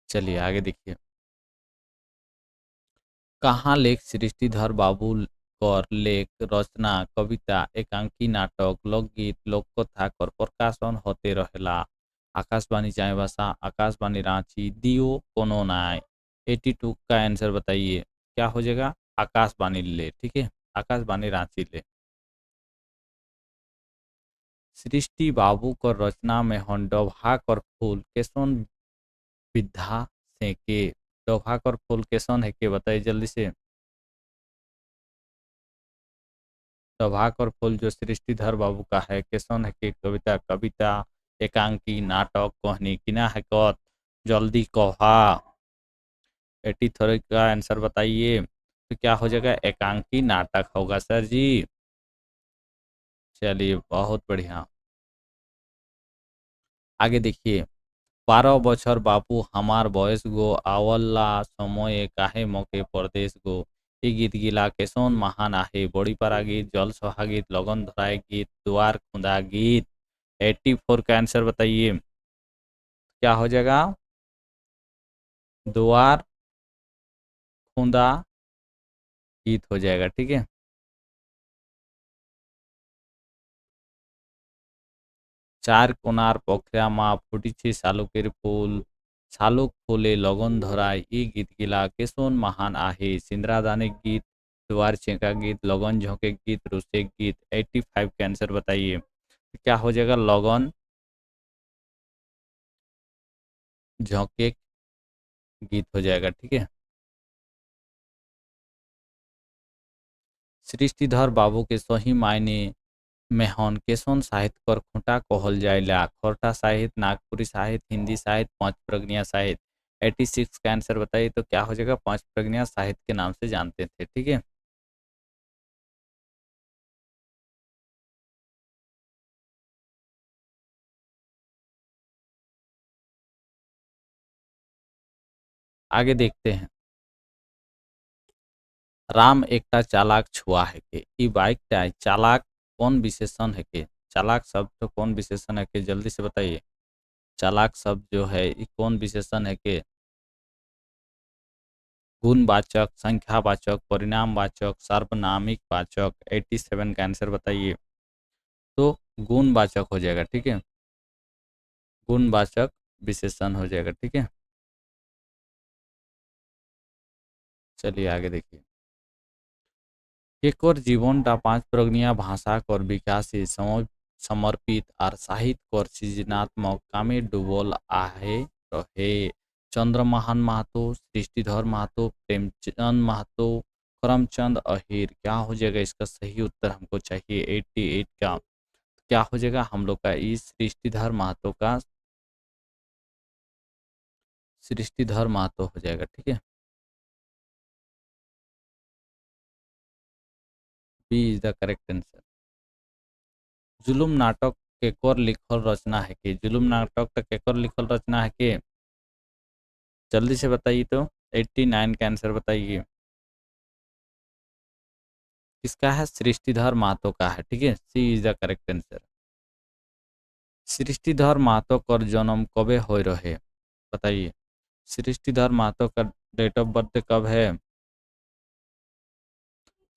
चलिए आगे देखिए। कहाँ लेख सृष्टिधर बाबू कर लेख रचना कविता एकांकी नाटक लोकगीत लोककथा कर प्रकाशन होते रहेला? आकाशवाणी चाईबासा, आकाशवाणी रांची, दियो कोनो नाय। 82 का आंसर बताइए क्या हो जाएगा? आकाशवाणी ले। ठीक है, आकाशवाणी रांची ले। सृष्टि बाबू कर रचना में हन डोभा कर फूल केसन विधा से के? डोभा कर फूल केसन है के? बताइए जल्दी से। प्रभाकर फूल जो सृष्टिधर बाबू का है केसन है कि कविता, कविता एकांकी नाटक कहनी किना है कत? जल्दी कहा। 83 का आंसर बताइए। तो क्या हो जाएगा? एकांकी नाटक होगा सर जी। चलिए बहुत बढ़िया। आगे देखिए। 12 बछर बापू हमार बयस गो आवला समय काहे मोके परदेश गो, ये गीत गिला केसन महान आहे? बड़ी पारा गीत, जल सोहा गीत, लगन धराए गीत, द्वार खुदा गीत। 84 का आंसर बताइए क्या हो जाएगा? द्वार खुदा गीत हो जाएगा। ठीक है, चार कोनार पोखरा माँ फुटिছে শালুকের ফুল, শালুক ফুলে লগন ধরায় এই गीत गिला केसोन महान आहे? सिंद्रादानी गीत, द्वार छेका गीत, लगन झोंके गीत, रुसे गीत। 85 का आंसर बताइए क्या हो जाएगा? लगन झोंके गीत हो जाएगा। ठीक है, सृष्टिधर बाबू के सही मायने मेहन केसन साहित्य कर खूंटा कहल जाइला खोरठा साहित्य, नागपुरी साहित्य, हिंदी साहित्य, पांच प्रज्ञा साहित्य। 86 का आंसर बताइए तो क्या हो जाएगा, पांच प्रज्ञा साहित्य के नाम से जानते थे। ठीक है, आगे देखते हैं। राम एकटा चालाक छुआ है के, ई बाइक चालाक कौन विशेषण है के, चालाक शब्द तो कौन विशेषण है के, जल्दी से बताइए। चालाक शब्द जो है ये कौन विशेषण है के, गुणवाचक, संख्यावाचक, परिणामवाचक, सार्वनामिक वाचक। 87 का आंसर बताइए तो गुणवाचक हो जाएगा। ठीक है, गुणवाचक विशेषण हो जाएगा। ठीक है, चलिए आगे देखिए। केकर जीवनटा पांच प्रज्ञा भाषा कर विकास से समर्पित और साहित्य कर सृजनात्मक कामे डूबल आहे रहे। चंद्रमोहन महतो, सृष्टिधर महतो, प्रेमचंद महतो, करमचंद अहीर। क्या हो जाएगा इसका सही उत्तर हमको चाहिए 88 का। क्या हो जाएगा हम लोग का इस सृष्टिधर महतो का, सृष्टिधर महतो हो जाएगा। ठीक है, B is the correct answer. जुलुम नाटक केकर लिखल रचना है के, जुलुम नाटक तो केकर लिखल रचना है के, जल्दी से बताइए तो। 89 का आंसर बताइए। किसका है, सृष्टिधर महतो का है। ठीक है, C is the correct answer. Srishtidhar Mahto कर जन्म कबे हो रहे, बताइए। सृष्टिधर महतो का डेट ऑफ बर्थ कब है,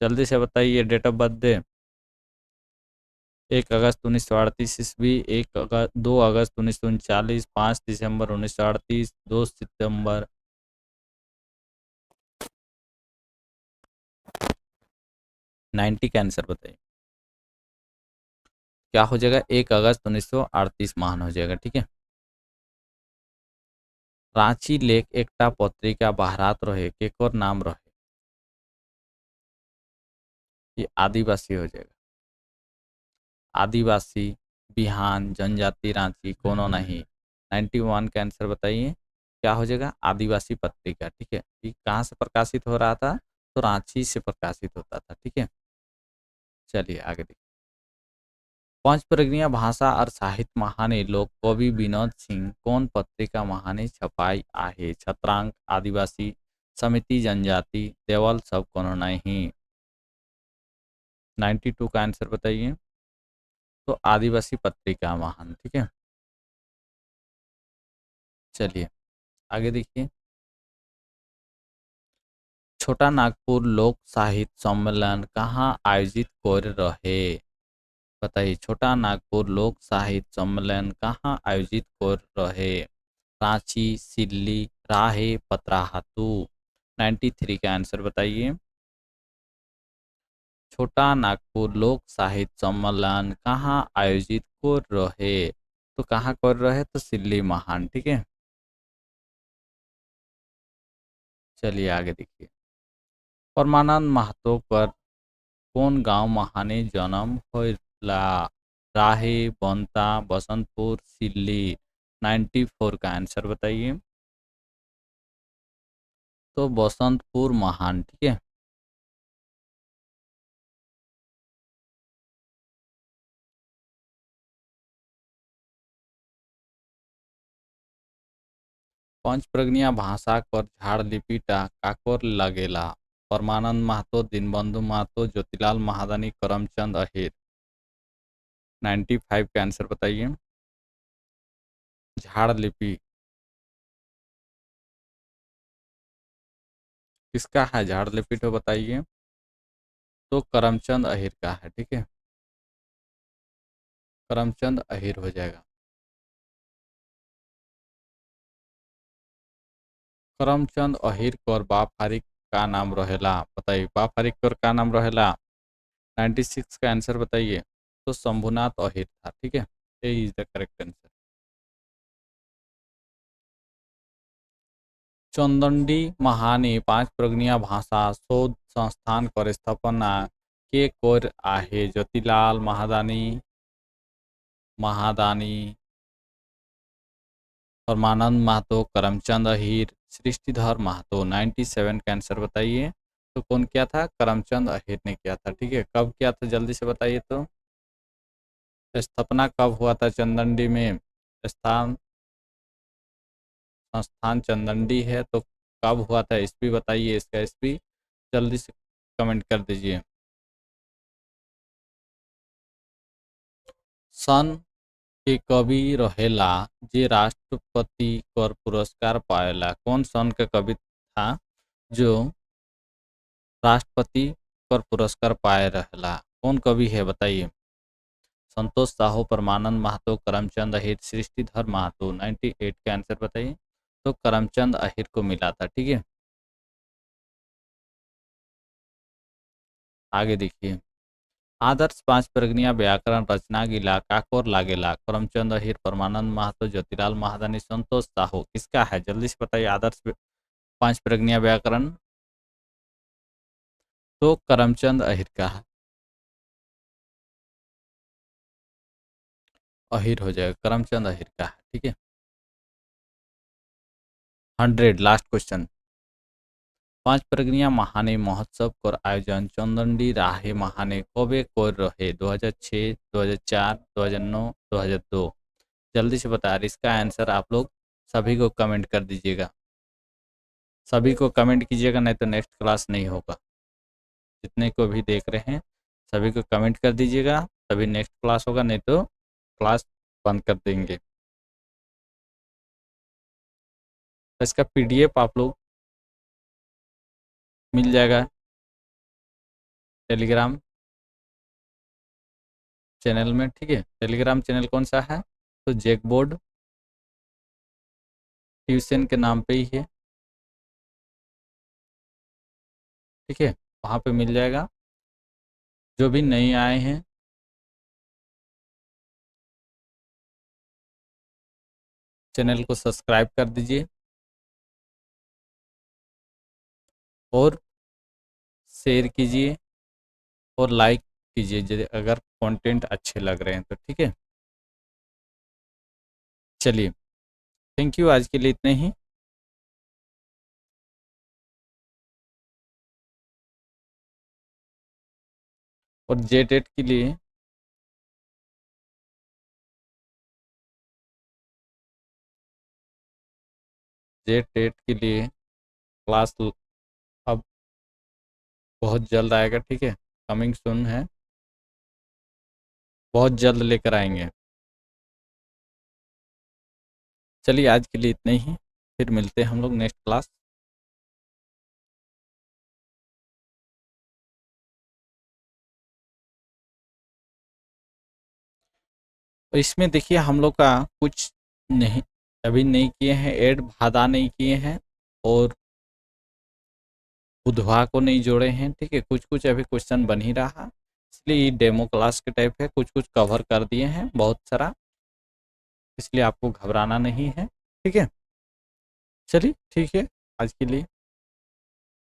जल्दी से बताइए डेट ऑफ बर्थ। 1 अगस्त 1938 ईस्वी, 2 अगस्त 1939, 5 दिसंबर 1938, 2 सितंबर। 90 का आंसर बताइए। क्या हो जाएगा, 1 अगस्त 1938 महान हो जाएगा। ठीक है, रांची लेख एकटा पत्रिका बाहरात रहे केकर नाम रहे, ये आदिवासी हो जाएगा। आदिवासी, बिहान, जनजाति, रांची, कोनो नहीं। 91 का आंसर बताइए। क्या हो जाएगा, आदिवासी पत्रिका। ठीक है, ये कहाँ से प्रकाशित हो रहा था, तो रांची से प्रकाशित होता था। ठीक है, चलिए आगे देखिए। पांच प्रज्ञा भाषा और साहित्य महाने लोक कवि विनोद सिंह कौन पत्रिका महाने छपाई आहे, छत्रांक, आदिवासी, समिति, जनजाति, देवल, सब कोनो नहीं। 92 का आंसर बताइए तो आदिवासी पत्रिका महान। ठीक है, चलिए आगे देखिए। छोटा नागपुर लोक साहित्य सम्मेलन कहाँ आयोजित कर रहे, बताइए। छोटा नागपुर लोक साहित्य सम्मेलन कहाँ आयोजित कर रहे, रांची, सिल्ली, राहे, पतराहातू। 93 का आंसर बताइए। छोटा नागपुर लोक साहित्य सम्मेलन कहाँ आयोजित कर रहे, तो कहाँ कर रहे, तो सिल्ली महान। ठीक है, चलिए आगे देखिए। परमानंद महतो कर कौन गांव महाने जन्म होइला, राहे, बंता, बसंतपुर, सिल्ली। 94 का आंसर बताइए तो बसंतपुर महान। ठीक है, पंच प्रज्ञा भाषा कर झाड़ लिपिटा काकोर लगेला, परमानंद महतो, दीनबंधु महतो, ज्योतिलाल महादानी, करमचंद अहीर। 95 का आंसर बताइए। झाड़ लिपि किसका है, झाड़ लिपि तो बताइए, तो करमचंद अहीर का है। ठीक है, करमचंद अहीर हो जाएगा। करमचंद अहीर कर बाप फारिक का नाम रहेला, बताइए बाप फारिक कर का नाम रहेला। 96 का आंसर बताइए तो शंभुनाथ अहीर था। ठीक है, ए इज द करेक्ट आंसर। चंदंडी महाने पांच प्रज्ञा भाषा शोध संस्थान कर स्थापना के कोर आहे ज्योतिलाल महादानी महादानी परमानंद महतो, करमचंद अहीर, सृष्टिधर महतो। 97 का आंसर बताइए। तो कौन किया था? करमचंद अहीर ने किया था। ठीक है, कब किया था जल्दी से बताइए। तो स्थापना कब हुआ था चंदनडी में? स्थान संस्थान चंदनडी है, तो कब हुआ था ईस्वी बताइए, इसका ईस्वी जल्दी से कमेंट कर दीजिए। सन के कवि रहेला जे राष्ट्रपति कर पुरस्कार पाएला। कौन सन का कवि था जो राष्ट्रपति कर पुरस्कार पाए रहेला? कौन कवि है बताइए। संतोष साहू, परमानंद महतो, करमचंद अहीर, सृष्टिधर महतो। 98 का आंसर बताइए। तो करमचंद अहीर को मिला था। ठीक है, आगे देखिए। आदर्श पांच प्रगनिया व्याकरण रचना गिला काकोर लागेला। करमचंद अहीर, परमानंद महतो, ज्योतिलाल महादानी, संतोष साहू। किसका है जल्दी से बताइए आदर्श पांच प्रगनिया व्याकरण? तो करमचंद अहीर का है। अहीर हो जाएगा, करमचंद अहीर का है। ठीक है, 100 लास्ट क्वेश्चन। पांच प्रगनिया महाने महोत्सव कर आयोजन चंदनडी राहे महाने कबे कर रहे? 2006, 2004, 2009, 2002। जल्दी से बता रहे, इसका आंसर आप लोग सभी को कमेंट कर दीजिएगा। सभी को कमेंट कीजिएगा, नहीं तो नेक्स्ट क्लास नहीं होगा। जितने को भी देख रहे हैं सभी को कमेंट कर दीजिएगा, तभी नेक्स्ट क्लास होगा, नहीं तो क्लास बंद कर देंगे। इसका पीडीएफ आप लोग मिल जाएगा टेलीग्राम चैनल में। ठीक है, टेलीग्राम चैनल कौन सा है? तो जैकबोर्ड ट्यूशन के नाम पे ही है। ठीक है, वहाँ पे मिल जाएगा। जो भी नए आए हैं चैनल को सब्सक्राइब कर दीजिए और शेयर कीजिए और लाइक कीजिए अगर कंटेंट अच्छे लग रहे हैं तो। ठीक है, चलिए, थैंक यू, आज के लिए इतने ही। और जेटेट के लिए जेटेट के लिए क्लास अब बहुत जल्द आएगा। ठीक है, कमिंग सून है, बहुत जल्द लेकर आएंगे। चलिए, आज के लिए इतने ही, फिर मिलते हैं हम लोग नेक्स्ट क्लास। तो इसमें देखिए हम लोग का कुछ नहीं अभी नहीं किए हैं, ऐड भादा नहीं किए हैं और बुधवा को नहीं जोड़े हैं। ठीक है, कुछ कुछ अभी क्वेश्चन बन ही रहा, इसलिए ये डेमो क्लास के टाइप है। कुछ कुछ कवर कर दिए हैं बहुत सारा, इसलिए आपको घबराना नहीं है। ठीक है, चलिए ठीक है आज के लिए।